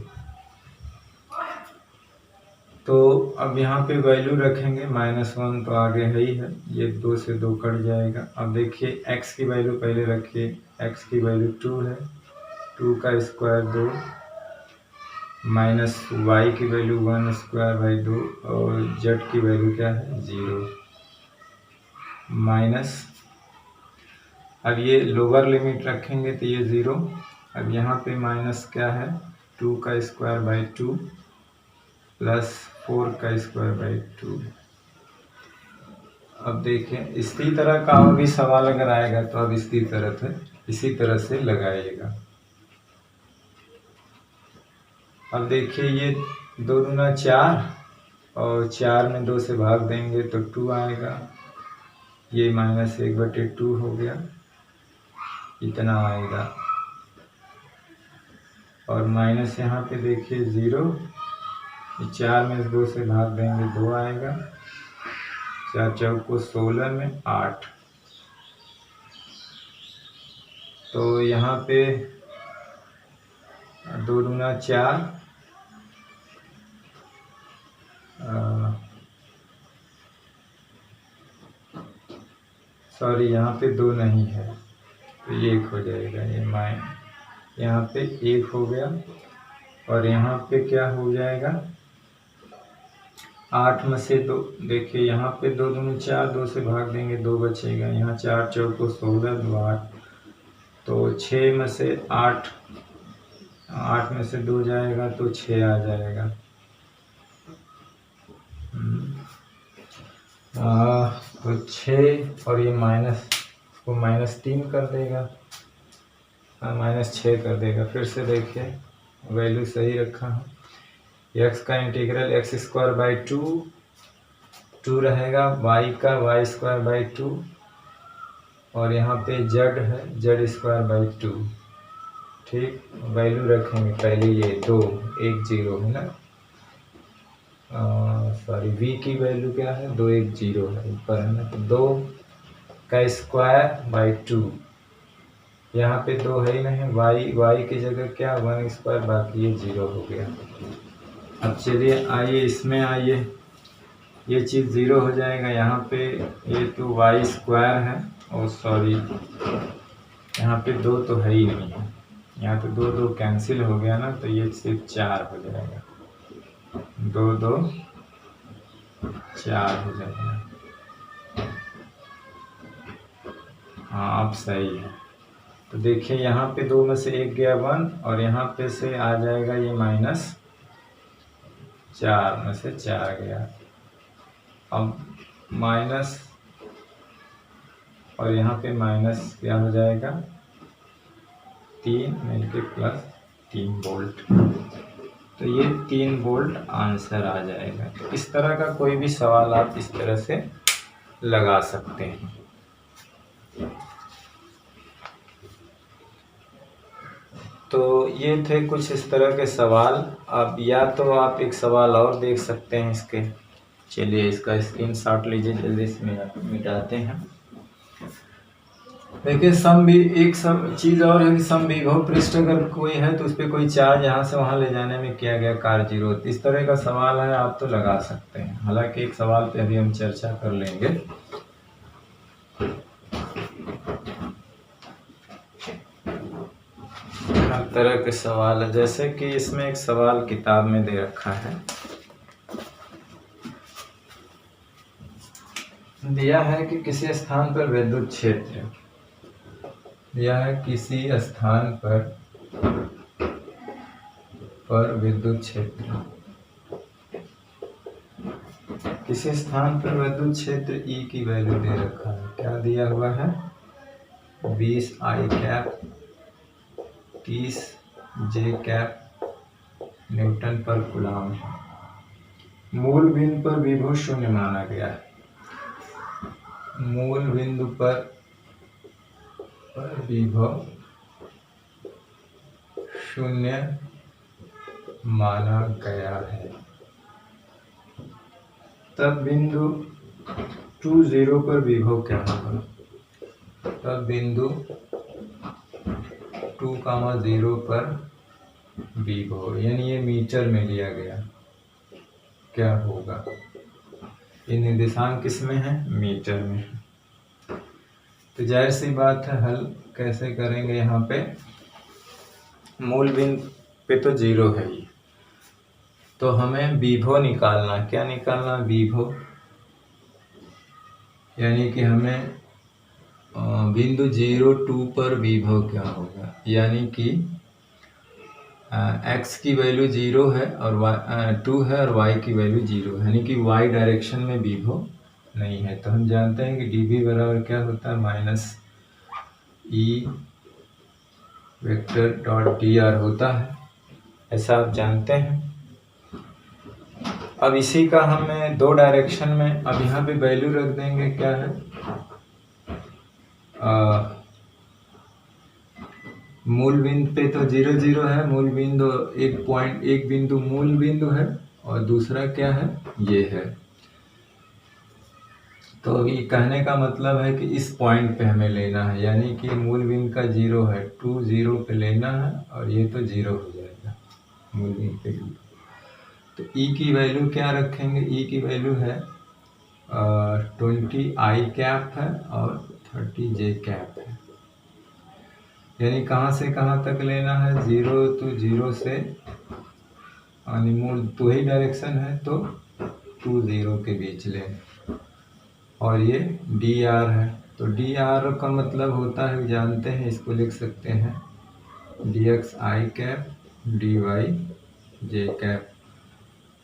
तो अब यहाँ पे वैल्यू रखेंगे -1 तो आगे है ही है, ये 2 से 2 कट जाएगा। अब देखिए x की वैल्यू पहले रखिए, x की वैल्यू 2 है, 2 का स्क्वायर 2 माइनस y की वैल्यू 1 स्क्वायर बाई 2 और z की वैल्यू क्या है 0 माइनस। अब ये लोअर लिमिट रखेंगे तो ये 0। अब यहाँ पे माइनस क्या है 2 का स्क्वायर बाई 2 प्लस 4 का स्क्वायर बाई 2। अब देखें इसी तरह का और भी सवाल अगर आएगा तो अब इसी तरह से लगाइएगा। अब देखिए ये 2 दूना 4 और 4 में 2 से भाग देंगे तो 2 आएगा, ये -1/2 हो गया, इतना आएगा। और माइनस यहाँ पे देखिए 0, 4 में 2 से भाग देंगे 2 आएगा, 4 चौक को 16 में 8। तो यहाँ पे 2 दूना 4 सॉरी यहाँ पे 2 नहीं है तो ये 1 हो जाएगा, ये यहाँ पे 1 हो गया। और यहाँ पे क्या हो जाएगा 8 में से 2, देखिए यहाँ पे 2 दूनी 4, 2 से भाग देंगे 2 बचेगा, यहाँ 4 चौक को 16 2 8, तो 6 में से 8 में से 2 जाएगा तो 6 आ जाएगा। तो 6 और ये माइनस को -3 कर देगा, -6 कर देगा। फिर से देखिए वैल्यू सही रखा है, x का इंटीग्रल x² बाई 2 रहेगा, y का y² बाई 2 और यहाँ पे z है z² बाई 2। ठीक, वैल्यू रखेंगे पहले ये 2 1 0 है ना, सॉरी v की वैल्यू क्या है 2 1 0 है ऊपर है ना, तो 2 का स्क्वायर बाई 2, यहाँ पे 2 है ही नहीं, y की जगह क्या 1 स्क्वायर, बाकी ये 0 हो गया। अब चलिए आइए इसमें आइए, ये चीज़ 0 हो जाएगा, यहाँ पे ये तो y² है और सॉरी यहाँ पे 2 तो है ही नहीं है, यहाँ पे 2 2 कैंसिल हो गया ना, तो ये सिर्फ 4 हो जाएगा, 2 2 4 हो जाएगा। हाँ अब सही है। तो देखिए यहाँ पे 2 में से 1 गया 1 और यहाँ पे से आ जाएगा ये -4 में से 4 गया, अब माइनस और यहाँ पे माइनस क्या हो जाएगा 3 मिलके +3 वोल्ट, तो ये 3 वोल्ट आंसर आ जाएगा। तो इस तरह का कोई भी सवाल आप इस तरह से लगा सकते हैं। तो ये थे कुछ इस तरह के सवाल। अब या तो आप एक सवाल और देख सकते हैं इसके, चलिए इसका स्क्रीनशॉट लीजिए, जल्दी से मिटाते हैं। देखिए सम भी एक सब चीज़ और है कि सम विभव पृष्ठ अगर कोई है तो उस पर कोई चार्ज यहाँ से वहाँ ले जाने में किया गया कार्य 0, इस तरह का सवाल है, आप तो लगा सकते हैं। हालांकि एक सवाल पे अभी हम चर्चा कर लेंगे। हर तरह के सवाल है, जैसे कि इसमें एक सवाल किताब में दे रखा है, दिया है कि किसी स्थान पर विद्युत क्षेत्र, दिया है किसी स्थान पर विद्युत क्षेत्र, किसी स्थान पर विद्युत क्षेत्र E की वैल्यू दे रखा है। क्या दिया हुआ है 20 I cap 30 J cap Newton पर कूलम। मूल बिंदु पर विभव 0 माना गया है, मूल बिंदु पर विभव 0 माना गया है, तब बिंदु 2 0 पर विभव क्या होगा। तब बिंदु 2,0 पर विभव, यानी ये मीटर में लिया गया, क्या होगा? ये निर्देशांक किस में है? मीटर में। तो जाहिर सी बात है, हल कैसे करेंगे? यहाँ पे मूल बिंदु पे तो 0 है ही, तो हमें विभव निकालना। क्या निकालना? विभव, यानी कि हमें बिंदु 0,2 पर विभव क्या होगा, यानी कि x की वैल्यू 0 है और 2 है और y की वैल्यू 0 है, यानी कि y डायरेक्शन में विभव नहीं है। तो हम जानते हैं कि dv बराबर क्या होता है? Minus E vector dot dr होता है, ऐसा आप जानते हैं। अब इसी का हमें 2 डायरेक्शन में, अब यहाँ पे वैल्यू रख देंगे, क्या है? मूल बिंदु पे तो 0 0 है, मूल बिंदु एक बिंदु मूल बिंदु है और दूसरा क्या है? ये है। तो ये कहने का मतलब है कि इस पॉइंट पे हमें लेना है, यानी कि मूल बिंदु का 0 है, 2 0 पे लेना है और ये तो 0 हो जाएगा मूल बिंदु पे। तो ई की वैल्यू क्या रखेंगे? ई की वैल्यू है 20 i कैप है और 30 j कैप है, यानी कहाँ से कहाँ तक लेना है? 0 to 0 से, यानी मूल 2 ही डायरेक्शन है तो 2 0 के बीच लें। और ये dr है, तो dr का मतलब होता है, जानते हैं, इसको लिख सकते हैं dx i cap dy j cap.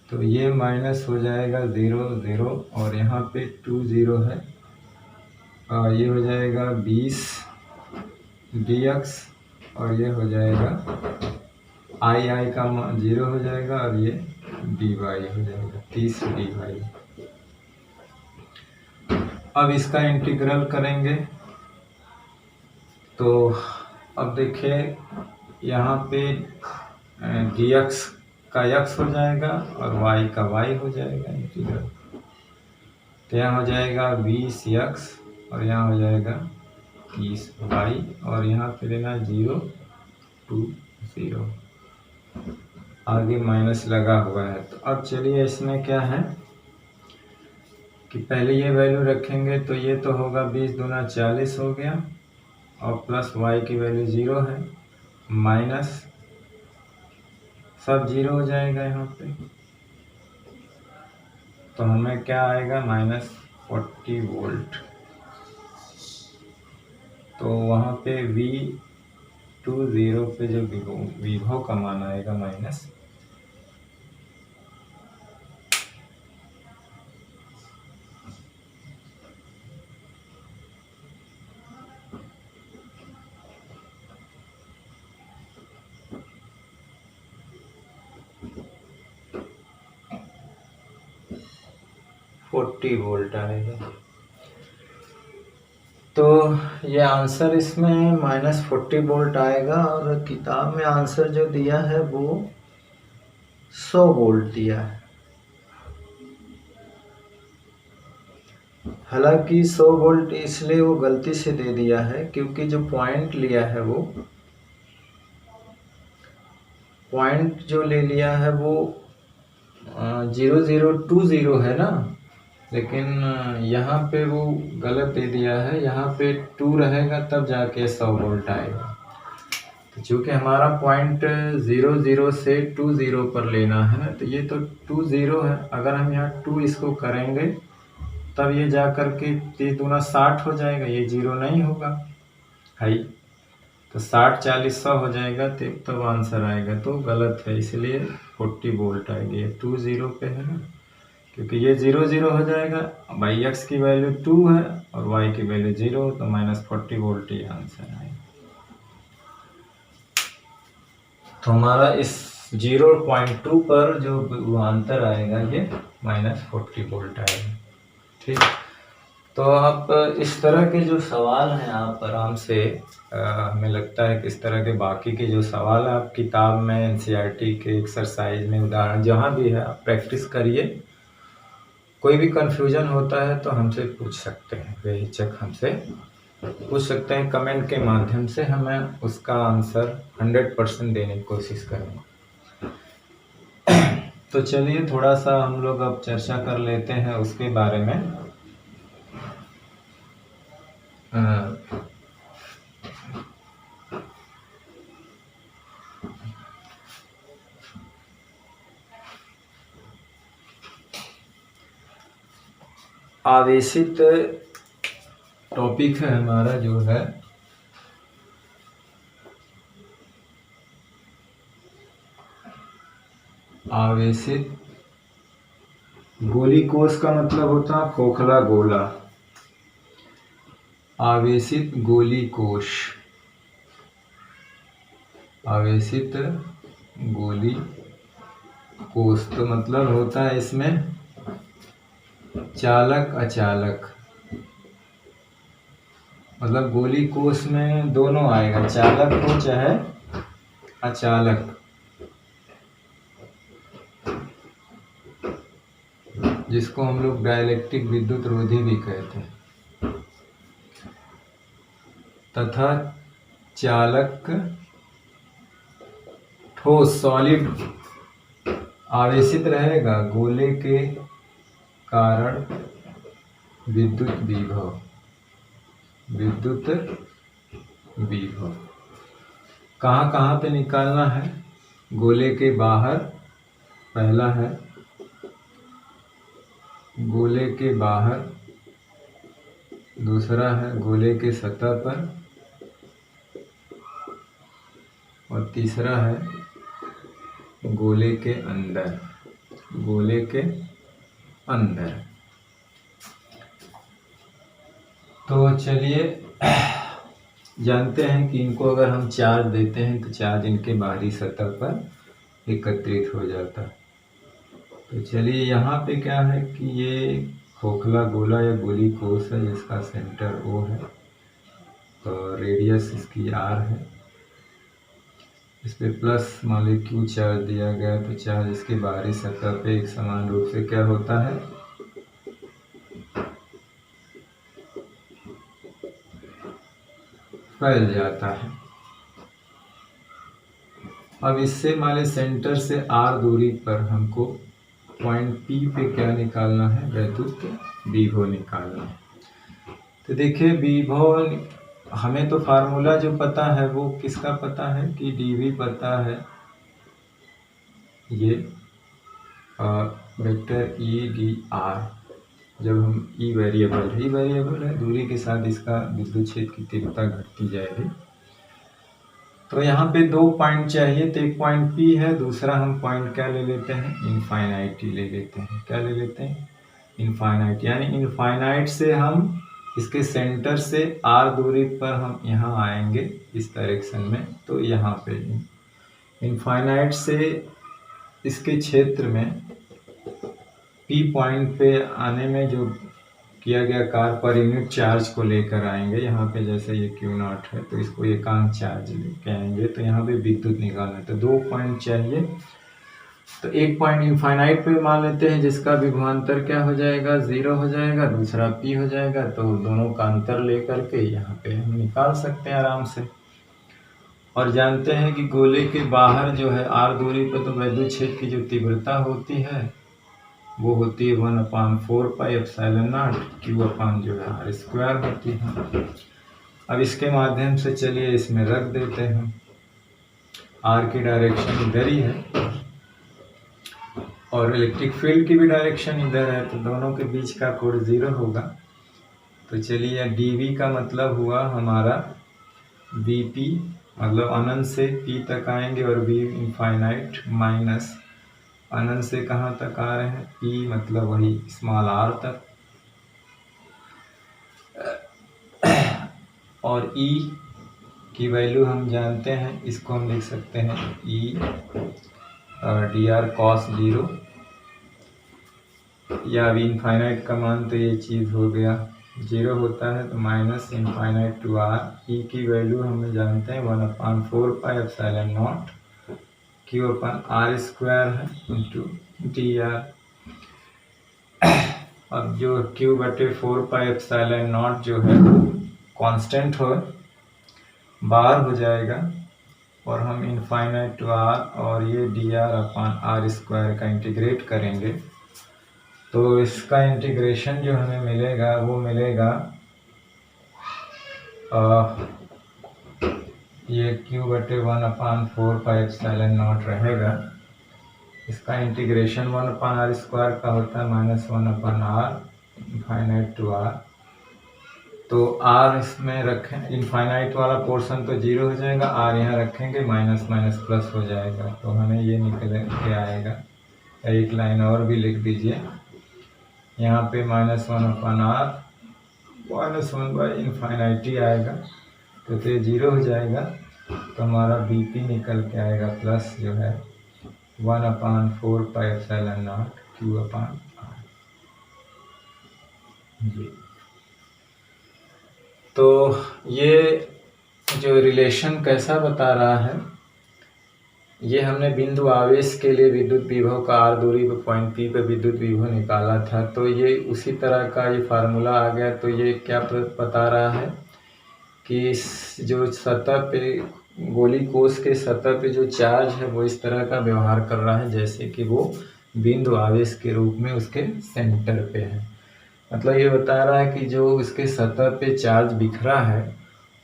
तो ये माइनस हो जाएगा 0 0 और यहाँ पे 2 0 है और ये हो जाएगा 20 dx और ये हो जाएगा i का 0 हो जाएगा और ये dy हो जाएगा 30 dy। अब इसका इंटीग्रल करेंगे तो अब देखिए यहाँ पे dx का x हो जाएगा और y का y हो जाएगा इंटीग्रल। तो यहाँ हो जाएगा 20x और यहाँ हो जाएगा 30y और यहाँ पे लेना 0 2 0, आगे माइनस लगा हुआ है। तो अब चलिए इसमें क्या है कि पहले ये वैल्यू रखेंगे, तो ये तो होगा 20 दूना 40 हो गया और प्लस y की वैल्यू 0 है, माइनस सब 0 हो जाएगा यहाँ पे। तो हमें क्या आएगा? Minus 40 volt. तो वहाँ पे V20 पे जो विभव का मान आएगा माइनस 40 वोल्ट आएगा। तो ये आंसर इसमें माइनस 40 वोल्ट आएगा और किताब में आंसर जो दिया है वो 100 वोल्ट दिया है। हालांकि 100 वोल्ट इसलिए वो गलती से दे दिया है क्योंकि जो पॉइंट लिया है वो पॉइंट जो ले लिया है वो 0020 है ना, लेकिन यहाँ पे वो गलत दे दिया है, यहाँ पे 2 रहेगा तब जाके 100 वोल्ट आएगा। तो चूँकि हमारा पॉइंट 00 से 20 पर लेना है तो ये तो 20 है, अगर हम यहाँ 2 इसको करेंगे तब ये जा कर के 30 दूना 60 हो जाएगा, ये 0 नहीं होगा है, तो 60 40 100 हो जाएगा तब आंसर आएगा। तो गलत है, इसलिए 40 वोल्ट आएगी। ये 20 पे है ना, क्योंकि ये 0 0 हो जाएगा, बाई x की वैल्यू 2 है और y की वैल्यू 0, तो माइनस 40 वोल्ट ये आंसर आएगा। तो हमारा इस 0.2 पर जो विभवांतर आएगा ये माइनस 40 वोल्ट आएगा। ठीक, तो आप इस तरह के जो सवाल हैं आप आराम से हमें लगता है कि इस तरह के बाकी के जो सवाल है आप किताब में एनसीईआरटी के एक्सरसाइज में उदाहरण जहाँ भी है आप प्रैक्टिस करिए। कोई भी कन्फ्यूजन होता है तो हमसे पूछ सकते हैं, बेहिचक हमसे पूछ सकते हैं कमेंट के माध्यम से, हमें उसका आंसर 100% देने की कोशिश करेंगे। तो चलिए थोड़ा सा हम लोग अब चर्चा कर लेते हैं उसके बारे में। आवेशित टॉपिक है हमारा जो है आवेशित गोली कोष का मतलब होता है खोखला गोला। आवेशित गोली कोष, आवेशित गोली कोष तो मतलब होता है इसमें चालक अचालक, मतलब गोली कोष में दोनों आएगा, चालक हो चाहे अचालक, जिसको हम लोग डाइलेक्ट्रिक विद्युत रोधी भी कहते हैं, तथा चालक ठोस सॉलिड आवेशित रहेगा गोले के कारण विद्युत विभव, विद्युत विभव कहाँ कहाँ पे निकालना है? गोले के बाहर, पहला है गोले के बाहर, दूसरा है गोले के सतह पर, और तीसरा है गोले के अंदर, गोले के अंदर। तो चलिए जानते हैं कि इनको अगर हम चार्ज देते हैं तो चार्ज इनके बाहरी सतह पर एकत्रित हो जाता है। तो चलिए यहाँ पे क्या है कि ये खोखला गोला या गोली कोष है जिसका सेंटर O है और रेडियस इसकी R है। इस पे प्लस मान लीजिए Q चार्ज दिया गया, तो चार्ज इसके बाहरी सतह पे एक समान रूप से क्या होता है, फैल जाता है। अब इससे मान लीजिए सेंटर से R दूरी पर हमको पॉइंट P पे क्या निकालना है, वैद्युत विभव निकालना है। तो देखिए विभव हमें तो फार्मूला जो पता है वो किसका पता है कि dV पता है, ये वेक्टर EdR, जब हम E वेरिएबल है, दूरी के साथ इसका विद्युत क्षेत्र की तीव्रता घटती जाएगी। तो यहाँ पे दो पॉइंट चाहिए, तो एक पॉइंट P है, दूसरा हम पॉइंट क्या ले लेते हैं, इनफाइनाइटी ले लेते हैं। क्या ले लेते हैं, इनफाइनाइट, यानी इनफाइनाइट से हम इसके सेंटर से R दूरी पर हम यहाँ आएंगे इस डायरेक्शन में, तो यहाँ पे इनफाइनाइट से इसके क्षेत्र में P पॉइंट पे आने में जो किया गया कार्य पर यूनिट चार्ज को लेकर आएंगे। यहाँ पे जैसे ये Q0 है तो इसको एकांक चार्ज लेके आएंगे, तो यहाँ पे विद्युत निकालना है। तो दो पॉइंट चाहिए, तो एक पॉइंट इनफाइनाइट पे मान लेते हैं जिसका विभवांतर क्या हो जाएगा, 0 हो जाएगा, दूसरा P हो जाएगा। तो दोनों का अंतर लेकर के यहाँ पे हम निकाल सकते हैं आराम से। और जानते हैं कि गोले के बाहर जो है R दूरी पर तो वैद्युत क्षेत्र की जो तीव्रता होती है वो होती है 1/4 पाई एप्सिलॉन नॉट Q अपान जो है R स्क्वायर होती है। अब इसके माध्यम से चलिए इसमें रख देते हैं, R की डायरेक्शन इधर ही है और इलेक्ट्रिक फील्ड की भी डायरेक्शन इधर है, तो दोनों के बीच का कोण 0 होगा। तो चलिए dV का मतलब हुआ हमारा Vp, मतलब अनंत से P तक आएंगे, और V इनफाइनाइट माइनस अनंत से कहाँ तक आ रहे हैं, P मतलब वही स्मॉल r तक, और E की वैल्यू हम जानते हैं, इसको हम लिख सकते हैं E dr cos 0, या V इनफाइनाइट का मान तो ये चीज़ हो गया 0 होता है, तो minus infinite to R। E की वैल्यू हमें जानते हैं 1/4 pi epsilon naught Q upon R square है इंटू dr। अब जो Q/4 पाई एप्सिलॉन नॉट जो है कांस्टेंट हो बाहर हो जाएगा और हम इनफाइनाइट टू आर और ये D R upon R square का इंटीग्रेट करेंगे तो इसका इंटीग्रेशन जो हमें मिलेगा वो मिलेगा ये Q/1/4πε0 रहेगा। इसका इंटीग्रेशन 1/r² का होता है -1/r इनफाइनाइट टू आर। तो r इसमें रखें, इनफाइनाइट वाला पोर्शन तो जीरो हो जाएगा, r यहाँ रखेंगे माइनस माइनस प्लस हो जाएगा तो हमें ये निकल के आएगा। एक लाइन और भी लिख दीजिए यहाँ पे -1/r -1/इनफाइनाइटी आएगा तो ये जीरो हो जाएगा तो हमारा BP निकल के आएगा प्लस जो है 1/4πε0 Q/r जी। तो ये जो रिलेशन कैसा बता रहा है, ये हमने बिंदु आवेश के लिए विद्युत विभव का r दूरी पर पॉइंट P पे विद्युत विभव निकाला था। तो ये उसी तरह का ये फार्मूला आ गया। तो ये क्या बता रहा है कि जो सतह पे गोली कोश के सतह पे जो चार्ज है वो इस तरह का व्यवहार कर रहा है जैसे कि वो बिंदु आवेश के रूप में उसके सेंटर पे है। मतलब ये बता रहा है कि जो उसके सतह पे चार्ज बिखरा है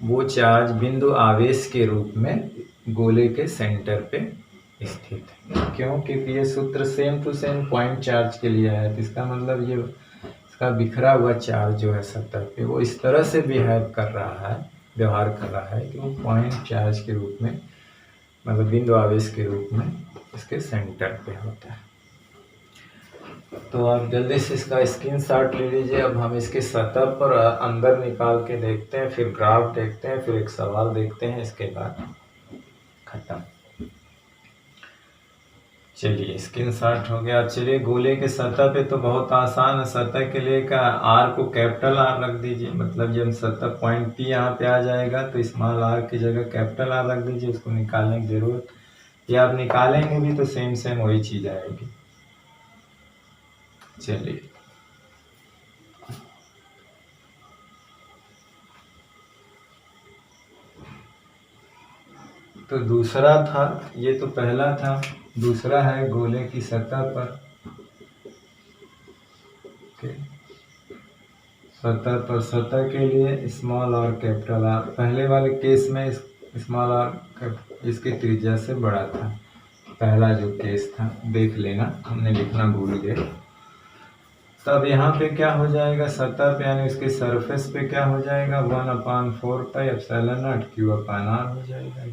वो चार्ज बिंदु आवेश के रूप में गोले के सेंटर पे स्थित है। क्यों? क्योंकि ये सूत्र same to same point charge के लिए है। तो इसका मतलब ये इसका बिखरा हुआ चार्ज जो है सतह पे वो इस तरह से व्यवहार कर रहा है कि वो पॉइंट चार्ज के रूप में, मतलब बिंदु आवेश के रूप में इसके सेंटर पे होता है। तो आप जल्दी से इसका स्क्रीनशॉट ले लीजिए। अब हम इसके सतह पर अंदर निकाल के देखते हैं, फिर ग्राफ देखते हैं, फिर एक सवाल देखते हैं, इसके बाद खत्म। चलिए स्क्रीनशॉट हो गया। चलिए गोले के सतह पे तो बहुत आसान है। सतह के लिए का आर को कैपिटल आर रख दीजिए, मतलब जब सतह पॉइंट P यहाँ पे आ जाएगा तो स्मॉल आर की जगह कैपिटल आर रख दीजिए। उसको निकालने की जरूरत, या आप निकालेंगे भी तो सेम वही चीज आएगी। चलिए तो दूसरा था, ये तो पहला था। दूसरा है गोले की सतह पर सतह के लिए स्मॉल और कैपिटल आर। पहले वाले केस में स्मॉल आर इसकी त्रिज्या से बड़ा था। पहला जो केस था देख लेना, हमने लिखना भूल गए। तब यहाँ पे क्या हो जाएगा, सतह पे यानी उसके सरफेस पे क्या हो जाएगा 1/4πε0 Q/r हो जाएगा।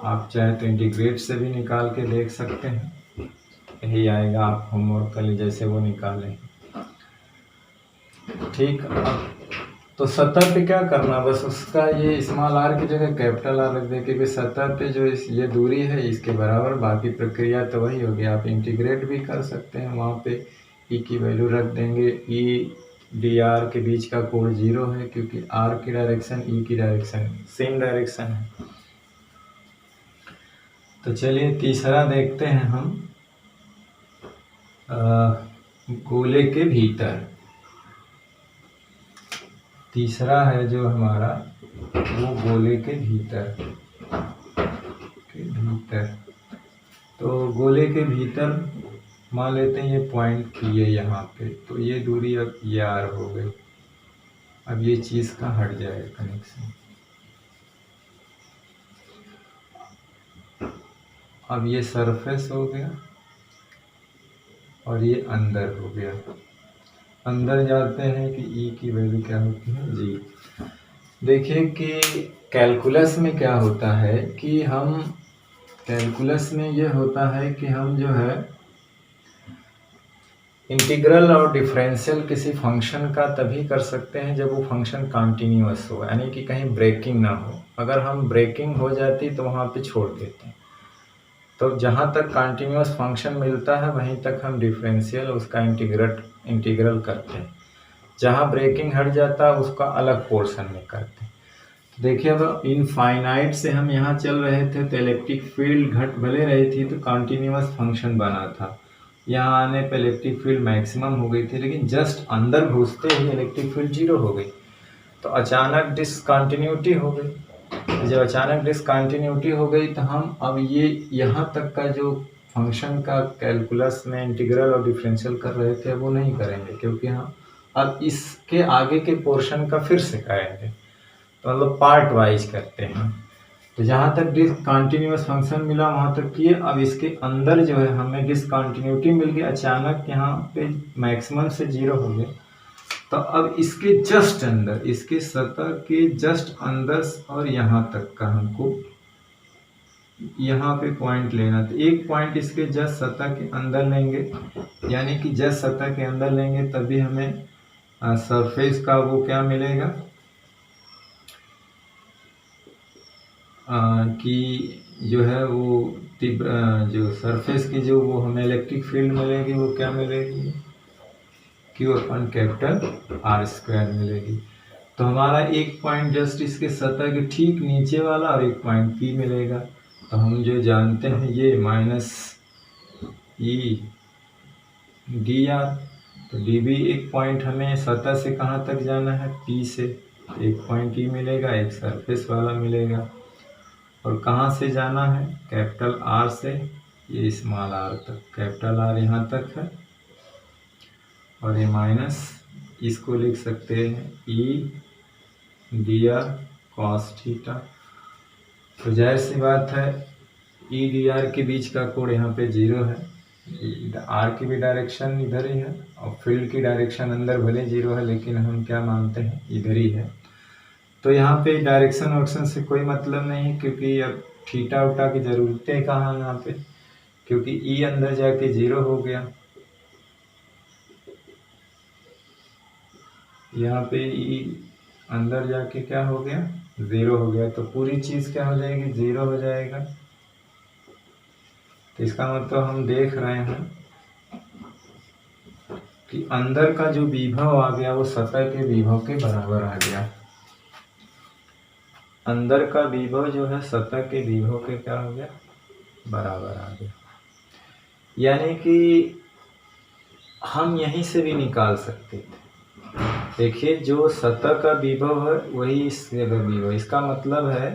आप चाहे तो इंटीग्रेट से भी निकाल के देख सकते हैं, यही आएगा। आप होमवर्क कर लीजिए जैसे वो निकालें। ठीक, तो सतह पे क्या करना, बस उसका ये स्मॉल आर की जगह कैपिटल आर रख दे, क्योंकि सतह पे जो ये दूरी है इसके बराबर। बाकी प्रक्रिया तो वही होगी। आप इंटीग्रेट भी कर सकते हैं, वहाँ पे ई की वैल्यू रख देंगे। ई डी आर के बीच का कोण 0 है क्योंकि आर की डायरेक्शन ई की डायरेक्शन सेम डायरेक्शन है। तो चलिए तीसरा देखते हैं हम। गोले के भीतर तीसरा है जो हमारा, वो गोले के भीतर तो गोले के भीतर मान लेते हैं ये पॉइंट P है यहाँ पे, तो ये दूरी अब ये R हो गई। अब ये चीज का हट जाएगा कनेक्शन। अब ये सरफेस हो गया और ये अंदर हो गया। अंदर जाते हैं कि ई की वैल्यू क्या होती है जी। देखिए कि कैलकुलस में क्या होता है कि कैलकुलस में ये होता है कि हम जो है इंटीग्रल और डिफरेंशियल किसी फंक्शन का तभी कर सकते हैं जब वो फंक्शन कंटिन्यूअस हो, यानी कि कहीं ब्रेकिंग ना हो। अगर हम ब्रेकिंग हो जाती तो वहाँ पे छोड़ देते हैं। तो जहाँ तक कंटिन्यूअस फंक्शन मिलता है वहीं तक हम डिफरेंशियल उसका इंटीग्रल करते हैं। जहाँ ब्रेकिंग हट जाता है उसका अलग पोर्शन में करते हैं। तो देखिए अब इनफाइनाइट से हम यहाँ चल रहे थे तो इलेक्ट्रिक फील्ड घट भले रही थी तो कंटिन्यूअस फंक्शन बना था। यहाँ आने पर इलेक्ट्रिक फील्ड मैक्सिमम हो गई थी, लेकिन जस्ट अंदर घुसते ही इलेक्ट्रिक फील्ड 0 हो गई। तो अचानक डिसकंटिन्यूटी हो गई। तो जब अचानक डिसकंटिन्यूटी हो गई तो हम अब ये यहाँ तक का जो फंक्शन का कैलकुलस में इंटीग्रल और डिफरेंशियल कर रहे थे वो नहीं करेंगे, क्योंकि हम अब इसके आगे के पोर्शन का फिर से करेंगे। तो मतलब पार्ट वाइज करते हैं। तो जहाँ तक डिसकंटिन्यूअस फंक्शन मिला वहाँ तक किए। अब इसके अंदर जो है हमें डिसकंटिन्यूटी मिल गई, अचानक यहाँ पे मैक्सिमम से 0 हो गया। तो अब इसके जस्ट अंदर, इसके सतह के जस्ट अंदर और यहाँ तक का हमको यहाँ पे पॉइंट लेना। तो एक पॉइंट इसके जस्ट सतह के अंदर लेंगे, यानी कि जस्ट सतह के अंदर लेंगे तभी हमें सरफेस का वो क्या मिलेगा कि जो है वो जो सरफेस की जो वो हमें इलेक्ट्रिक फील्ड मिलेगी वो क्या मिलेगी, Q/R² मिलेगी। तो हमारा एक पॉइंट जस्ट इसके सतह के ठीक नीचे वाला और एक पॉइंट P मिलेगा। तो हम जो जानते हैं ये -E/dr। तो dB एक पॉइंट हमें सतह से कहाँ तक जाना है, P से। एक पॉइंट E मिलेगा, एक सरफेस वाला मिलेगा। और कहाँ से जाना है, कैपिटल R से ये स्मॉल r तक। कैपिटल R यहाँ तक है और ये माइनस, इसको लिख सकते हैं E/dr cos थीटा। तो जाहिर सी बात है E/dr के बीच का कोण यहाँ पे 0 है। r की भी डायरेक्शन इधर ही है और फील्ड की डायरेक्शन अंदर भले 0 है, लेकिन हम क्या मानते हैं इधर ही है। तो यहाँ पे डायरेक्शन वाक्शन से कोई मतलब नहीं है, क्योंकि अब थीटा उटा की ज़रूरतें कहाँ है यहाँ पे, क्योंकि E अंदर जाके 0 हो गया। यहाँ पे E अंदर जाके क्या हो गया, 0 हो गया। तो पूरी चीज़ क्या हो जाएगी, 0 हो जाएगा। तो इसका मतलब हम देख रहे हैं कि अंदर का जो विभव आ गया वो सतह के विभव के बराबर आ गया। अंदर का विभव जो है सतह के विभव के क्या हो गया, बराबर आ गया। यानी कि हम यहीं से भी निकाल सकते थे। देखिए जो सतह का विभव है वही इस जगह विभव। इसका मतलब है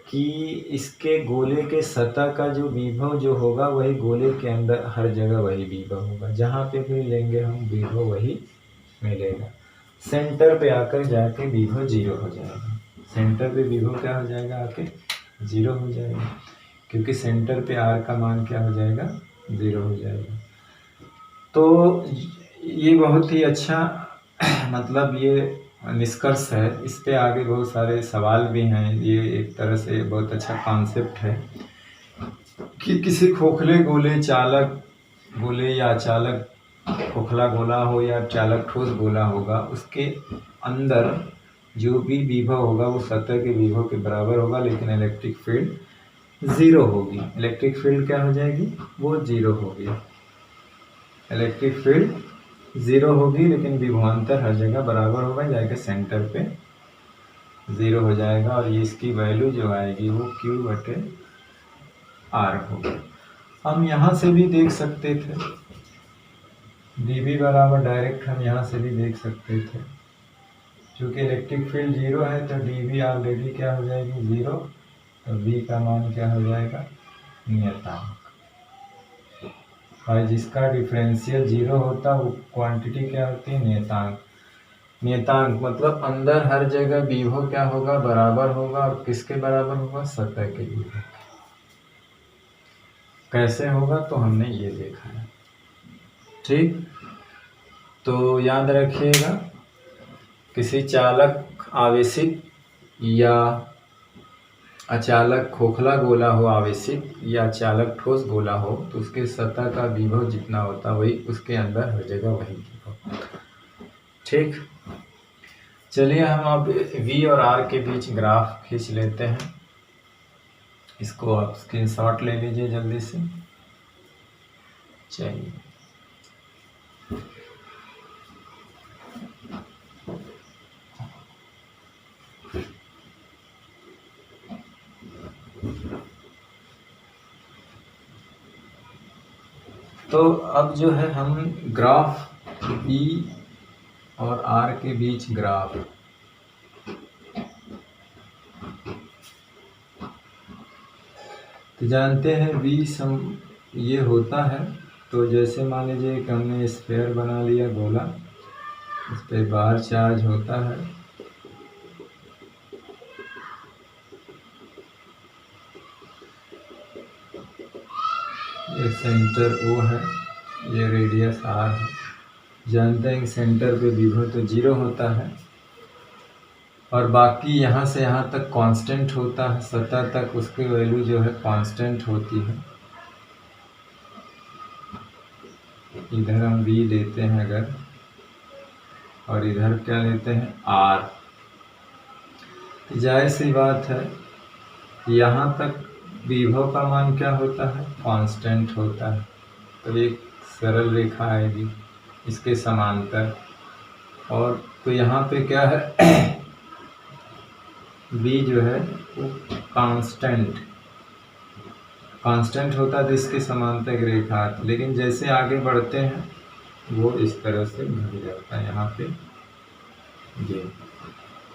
कि इसके गोले के सतह का जो विभव जो होगा वही गोले के अंदर हर जगह वही विभव होगा। जहाँ पे भी लेंगे हम विभव वही मिलेगा। सेंटर पे आकर जाके विभव 0 हो जाएगा। सेंटर पे विभव क्या हो जाएगा, आके 0 हो जाएगा, क्योंकि सेंटर पे r का मान क्या हो जाएगा, 0 हो जाएगा। तो ये बहुत ही अच्छा मतलब ये निष्कर्ष है। इस पे आगे बहुत सारे सवाल भी हैं। ये एक तरह से बहुत अच्छा कॉन्सेप्ट है कि किसी खोखले गोले, चालक गोले या अचालक खोखला गोला हो या चालक ठोस गोला होगा, उसके अंदर जो भी विभव होगा वो सतह के विभव के बराबर होगा, लेकिन इलेक्ट्रिक फील्ड 0 होगी। इलेक्ट्रिक फील्ड क्या हो जाएगी, वो 0 होगी। इलेक्ट्रिक फील्ड 0 होगी, लेकिन विभवांतर हर जगह बराबर होगा, जाके सेंटर पे 0 हो जाएगा। और ये इसकी वैल्यू जो आएगी वो Q/R होगी। हम यहाँ से भी देख सकते थे, dB बराबर डायरेक्ट हम यहाँ से भी देख सकते थे। चूँकि इलेक्ट्रिक फील्ड 0 है तो dB ऑलरेडी क्या हो जाएगी, 0। तो B का मान क्या हो जाएगा, नियतांक। और जिसका डिफरेंशियल 0 होता वो क्वांटिटी क्या होती है, नियतांक। नियतांक मतलब अंदर हर जगह विभव क्या होगा, बराबर होगा। और किसके बराबर होगा, सतह के विभव। कैसे होगा तो हमने ये देखा है। ठीक, तो याद रखिएगा, किसी चालक आवेशित या अचालक खोखला गोला हो आवेशित, या चालक ठोस गोला हो, तो उसके सतह का विभव जितना होता वही उसके अंदर हर जगह वही विभव। ठीक, चलिए हम अब V और R के बीच ग्राफ खींच लेते हैं। इसको आप स्क्रीनशॉट ले लीजिए जल्दी से। चलिए, तो अब जो है हम ग्राफ E और R के बीच ग्राफ तो जानते हैं v सम ये होता है। तो जैसे मान लीजिए कि हमने स्फीयर बना लिया गोला, इस पर बाहर चार्ज होता है, ये सेंटर O है, ये रेडियस R है। जानते हैं कि सेंटर पे विभव तो 0 होता है और बाकी यहाँ से यहाँ तक कांस्टेंट होता है, सतह तक उसकी वैल्यू जो है कांस्टेंट होती है। इधर हम v लेते हैं अगर, और इधर क्या लेते हैं R, जाहिर सी बात है यहाँ तक विभव का मान क्या होता है, कांस्टेंट होता है। तो एक सरल रेखा आएगी इसके समांतर, और तो यहाँ पे क्या है v जो है वो कांस्टेंट होता है, तो इसके समांतर एक रेखा। लेकिन जैसे आगे बढ़ते हैं वो इस तरह से बढ़ जाता है यहाँ पे ये।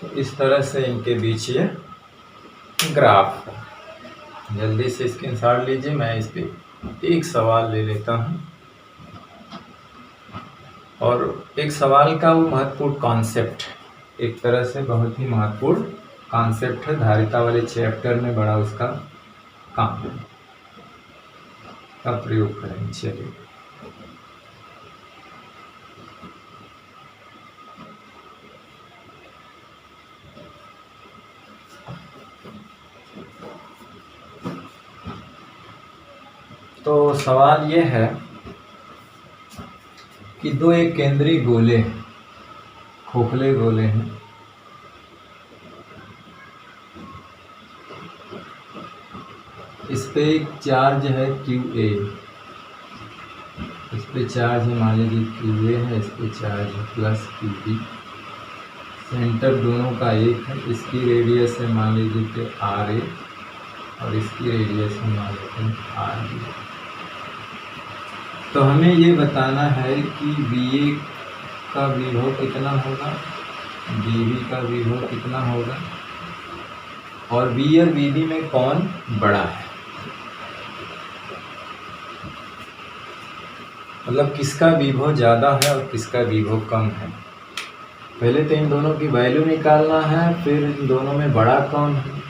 तो इस तरह से इनके बीच ये ग्राफ है। जल्दी से स्क्रीनशॉट लीजिए, मैं इस पे एक सवाल ले लेता हूँ। और एक सवाल का वो महत्वपूर्ण कॉन्सेप्ट, एक तरह से बहुत ही महत्वपूर्ण कॉन्सेप्ट है, धारिता वाले चैप्टर में बड़ा उसका काम है, का प्रयोग करेंगे। चलिए तो सवाल ये है कि दो एक केंद्रीय गोले, खोखले गोले हैं, इस पे एक चार्ज है QA, इस पे चार्ज है मान लीजिए QA है, इस पे चार्ज है प्लस QB, सेंटर दोनों का एक है, इसकी रेडियस है मान लीजिए कि RA और इसकी रेडियस है मान लीजिए RB। तो हमें ये बताना है कि VA का विभव कितना होगा, VB का विभव कितना होगा, और V और VB में कौन बड़ा है, मतलब किसका विभव ज़्यादा है और किसका विभव कम है। पहले तो इन दोनों की वैल्यू निकालना है, फिर इन दोनों में बड़ा कौन है।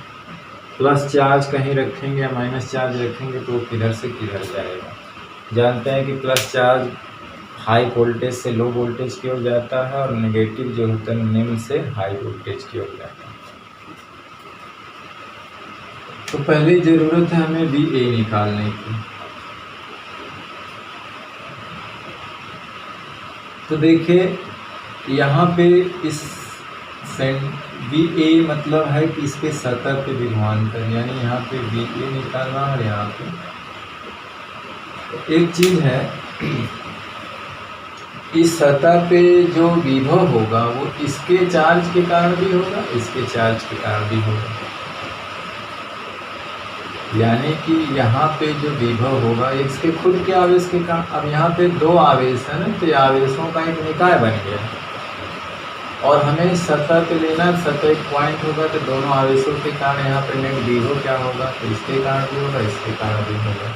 प्लस चार्ज कहीं रखेंगे या माइनस चार्ज रखेंगे तो वो किधर से किधर जाएगा। जानते हैं कि प्लस चार्ज हाई वोल्टेज से लो वोल्टेज की ओर जाता है और नेगेटिव जो होता है निम्न से हाई वोल्टेज की ओर जाता है। तो पहली ज़रूरत है हमें VA निकालने की। तो देखिए यहाँ पे इस VA मतलब है कि इसके सतह पे विभवांतर, यानी यहाँ पे VA निकालना और यहाँ पे। तो एक चीज़ है, इस सतह पे जो विभव होगा वो इसके चार्ज के कारण भी होगा, इसके चार्ज के कारण भी होगा। यानी कि यहाँ पे जो विभव होगा इसके खुद के आवेश के कारण। अब यहाँ पे दो आवेश है ना, तो आवेशों का एक निकाय बन गया और हमें सतह पे लेना, सतह एक पॉइंट होगा तो दोनों आवेशों के कारण यहाँ पे नेट विभव क्या होगा, तो इसके कारण भी होगा, इसके कारण भी होगा।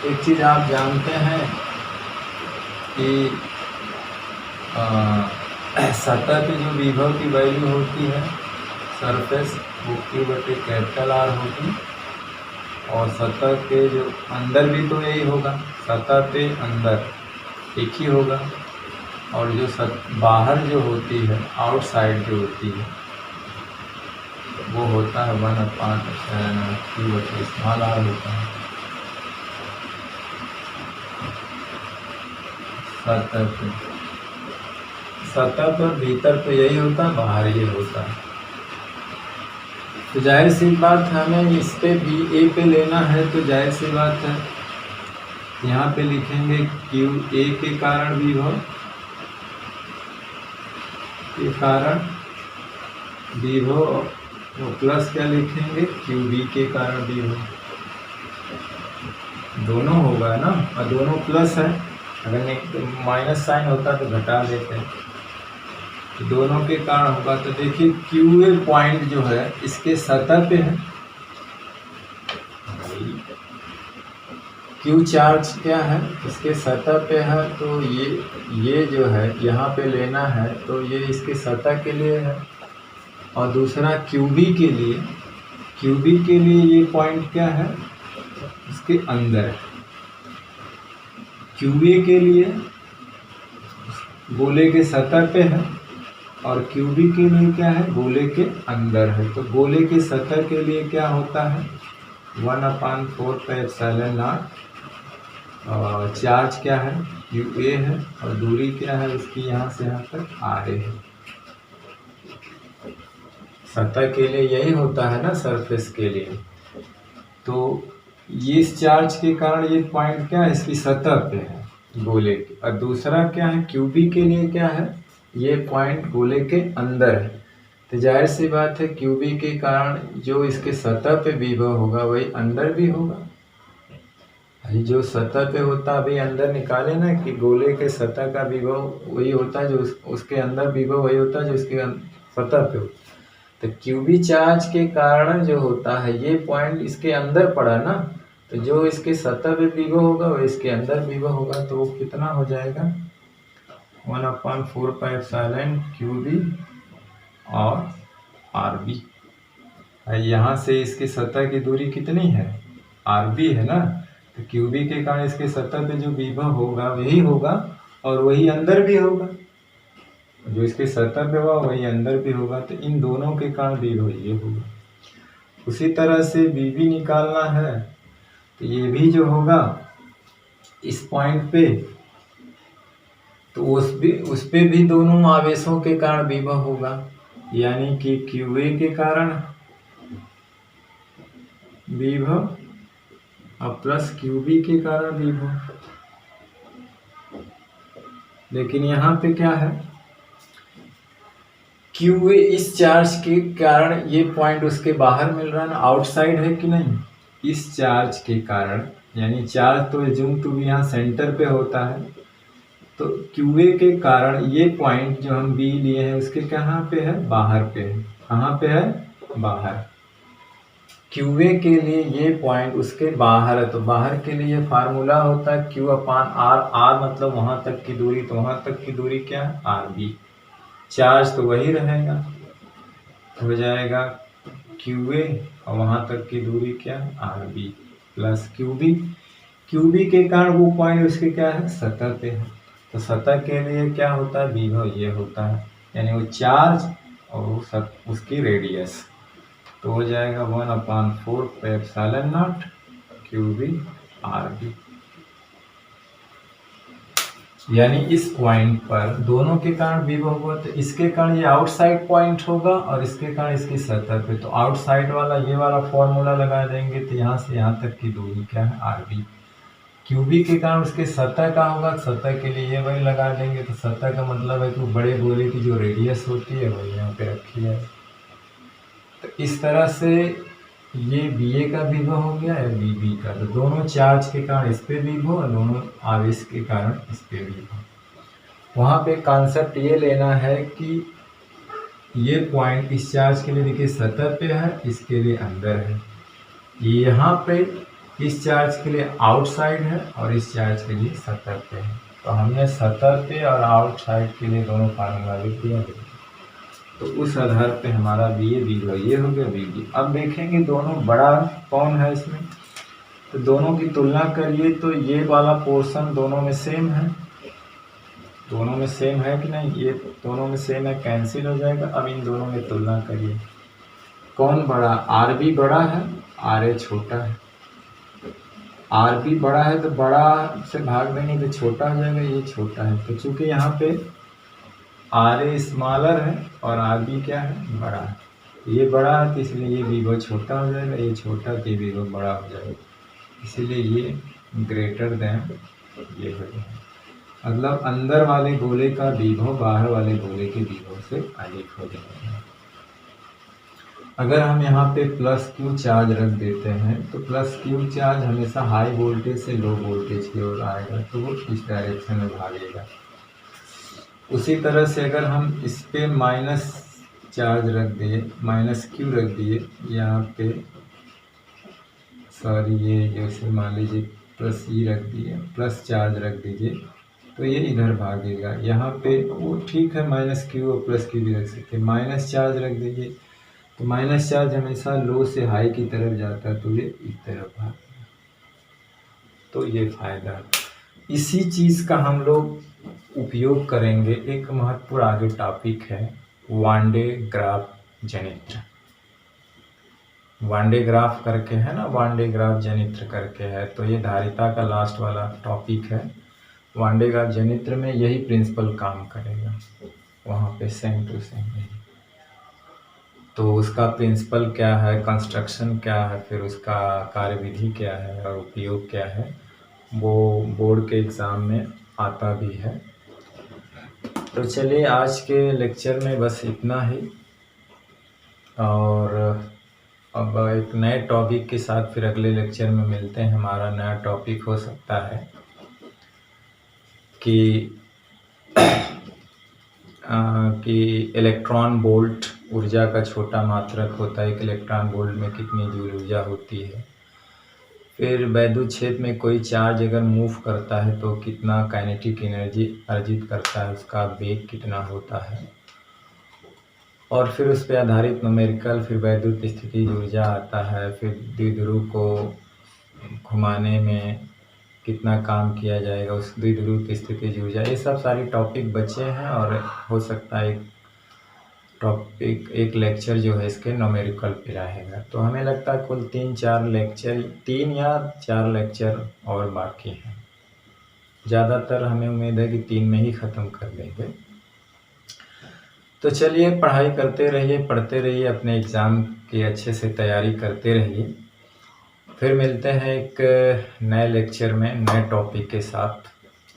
एक चीज़ आप जानते हैं कि सतह पे जो विभव की वैल्यू होती है सरफेस, वो Q/R होगी, और सतह के जो अंदर भी तो यही होगा, सतह पे अंदर एक ही होगा, और जो बाहर जो होती है आउटसाइड जो होती है वो होता है 1/Q/R होता है सतह पर भीतर तो यही होता है, बाहर ये होता है। तो जाहिर सी बात है हमें इस पे VA पे लेना है, तो जाहिर सी बात है यहाँ पे लिखेंगे QA के कारण विभव के कारण विभव, वो प्लस क्या लिखेंगे QB के कारण विभव, दोनों होगा ना, और दोनों प्लस है, अगर माइनस साइन होता तो घटा देते हैं, तो दोनों के कारण होगा। तो देखिए QA पॉइंट जो है इसके सतह पे है, क्यू चार्ज क्या है, इसके सतह पे है, तो ये जो है यहाँ पे लेना है, तो ये इसके सतह के लिए है। और दूसरा क्यूबी के लिए ये पॉइंट क्या है, इसके अंदर है। क्यूए के लिए गोले के सतह पे है और क्यूबी के लिए क्या है, गोले के अंदर है। तो गोले के सतह के लिए क्या होता है, 1/4πε0। और चार्ज क्या है, qa है, और दूरी क्या है उसकी यहाँ से यहाँ तक ra है। सतह के लिए यही होता है ना, सरफेस के लिए। तो ये इस चार्ज के कारण ये पॉइंट क्या है, इसकी सतह पे है गोले की। और दूसरा क्या है, क्यूबी के लिए क्या है, ये पॉइंट गोले के अंदर है। तो जाहिर सी बात है क्यूबी के कारण जो इसके सतह पे विभव होगा वही अंदर भी होगा। जो सतह पे होता अभी अंदर निकाले ना कि गोले के सतह का विभव वही होता है जो उसके अंदर विभव वही होता है जो इसके सतह पे होता है। तो क्यूबी चार्ज के कारण जो होता है ये पॉइंट इसके अंदर पड़ा ना, तो जो इसके सतह पे विभव होगा वो इसके अंदर विभव होगा। तो वो कितना हो जाएगा, 1/4πε और आरबी। यहाँ से इसके सतह की दूरी कितनी है, आरबी है ना। तो क्यूबी के कारण इसके सतह पे जो विभव होगा वही होगा और वही अंदर भी होगा। जो इसके सतह पे होगा वही अंदर भी होगा। तो इन दोनों के कारण विभव ये होगा। उसी तरह से बीबी निकालना है, तो ये भी जो होगा इस पॉइंट पे, तो उस पे भी दोनों आवेशों के कारण विभव होगा। यानी कि क्यूए के कारण विभव और प्लस क्यूबी के कारण विभव। लेकिन यहाँ पे क्या है, क्यूए इस चार्ज के कारण ये पॉइंट उसके बाहर मिल रहा है ना, आउटसाइड है कि नहीं। इस चार्ज के कारण, यानी चार्ज तो एज्यूम टू भी यहाँ सेंटर पे होता है, तो क्यूए के कारण ये पॉइंट जो हम बी लिए हैं उसके कहाँ पे है, बाहर पे है। कहाँ पे है, बाहर। क्यूए के लिए ये पॉइंट उसके बाहर है, तो बाहर के लिए फार्मूला होता है Q/R। R मतलब वहां तक की दूरी, तो वहां तक की दूरी क्या है, RB। चार्ज तो वही रहेगा, तो हो जाएगा QA और वहां तक की दूरी क्या है, RB प्लस QB। QB के कारण वो पॉइंट उसके क्या है, सतह पे है। तो सतह के लिए क्या होता है, विभव ये होता है, यानी वो चार्ज और उसकी रेडियस। तो हो जाएगा 1/4πε0 QB RB। यानी इस पॉइंट पर दोनों के कारण विभव होगा, तो इसके कारण ये आउटसाइड पॉइंट होगा और इसके कारण इसकी सतह पे। तो आउटसाइड वाला ये वाला फॉर्मूला लगा देंगे, तो यहाँ से यहाँ तक की दूरी क्या है, RB। क्यूबी के कारण उसके सतह का होगा, सतह के लिए ये वही लगा देंगे। तो सतह का मतलब है कि बड़े गोले की जो रेडियस होती है वही यहाँ पे रखी है। तो इस तरह से ये बीए का विभव हो गया या बीबी का। तो दोनों चार्ज के कारण इस पे विभव और दोनों आवेश के कारण इस पे विभव। वहाँ पे कॉन्सेप्ट ये लेना है कि ये पॉइंट इस चार्ज के लिए देखिए सतह पे है, इसके लिए अंदर है। यहाँ पे इस चार्ज के लिए आउटसाइड है और इस चार्ज के लिए सतह पे है। तो हमने सतह पे और आउटसाइड के लिए दोनों फार्मूला लिख दिया। तो उस आधार पे हमारा बीए विभव ये हो गया बीबी। अब देखेंगे दोनों बड़ा कौन है इसमें, तो दोनों की तुलना करिए। तो ये वाला पोर्शन दोनों में सेम है, दोनों में सेम है कि नहीं, ये दोनों में सेम है, कैंसिल हो जाएगा। अब इन दोनों में तुलना करिए, कौन बड़ा, आरबी बड़ा है, आरए छोटा है। आरबी बड़ा है तो बड़ा से भाग देंगे तो छोटा हो जाएगा, ये छोटा है। तो चूंकि यहाँ पे आरए स्मॉलर है और आरबी क्या है, बड़ा है। ये बड़ा है तो इसलिए ये विभव छोटा हो जाएगा, ये छोटा तो ये विभव बड़ा हो जाएगा, इसीलिए ये ग्रेटर देन ये हो जाएगा। मतलब अंदर वाले गोले का विभव बाहर वाले गोले के विभव से अधिक हो जाएगा। अगर हम यहाँ पे प्लस क्यू चार्ज रख देते हैं, तो प्लस क्यू चार्ज हमेशा हाई वोल्टेज से लो वोल्टेज की ओर आएगा, तो वो इस डायरेक्शन में भागेगा। उसी तरह से अगर हम इस पे माइनस चार्ज रख दिए, माइनस क्यू रख दिए यहाँ पे, सॉरी ये जैसे मान लीजिए प्लस ई रख दिए, प्लस चार्ज रख दीजिए, तो ये इधर भागेगा। यहाँ पे वो ठीक है, माइनस क्यू और प्लस क्यू भी रख सकते हैं। माइनस चार्ज रख दीजिए, तो माइनस चार्ज हमेशा लो से हाई की तरफ जाता है, तो ये इस तरफ भागेगा। तो ये फायदा, इसी चीज़ का हम लोग उपयोग करेंगे। एक महत्वपूर्ण आगे टॉपिक है वान डे ग्राफ जनित्र। वान डे ग्राफ करके है ना, वान डे ग्राफ जनित्र करके है, तो ये धारिता का लास्ट वाला टॉपिक है। वान डे ग्राफ जनित्र में यही प्रिंसिपल काम करेगा, वहाँ पे सेम टू सेम यही। तो उसका प्रिंसिपल क्या है, कंस्ट्रक्शन क्या है, फिर उसका कार्यविधि क्या है और उपयोग क्या है, वो बोर्ड के एग्ज़ाम में आता भी है। तो चलिए आज के लेक्चर में बस इतना ही, और अब एक नए टॉपिक के साथ फिर अगले लेक्चर में मिलते हैं। हमारा नया टॉपिक हो सकता है कि इलेक्ट्रॉन वोल्ट ऊर्जा का छोटा मात्रक होता है। एक इलेक्ट्रॉन वोल्ट में कितनी जूल ऊर्जा होती है। फिर वैद्युत क्षेत्र में कोई चार्ज अगर मूव करता है तो कितना काइनेटिक एनर्जी अर्जित करता है, उसका वेग कितना होता है, और फिर उस पर आधारित न्यूमेरिकल फिर वैद्युत स्थिति ऊर्जा आता है। फिर द्विध्रुव को घुमाने में कितना काम किया जाएगा, उस द्विध्रुव की स्थिति ऊर्जा, ये सब सारी टॉपिक बचे हैं। और हो सकता है एक लेक्चर जो है इसके न्यूमेरिकल पे रहेगा। तो हमें लगता है कुल 3 या 4 लेक्चर और बाकी हैं। ज़्यादातर हमें उम्मीद है कि 3 में ही ख़त्म कर देंगे। तो चलिए पढ़ाई करते रहिए, पढ़ते रहिए, अपने एग्ज़ाम की अच्छे से तैयारी करते रहिए। फिर मिलते हैं एक नए लेक्चर में नए टॉपिक के साथ।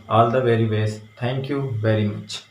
All the very best, thank you very much.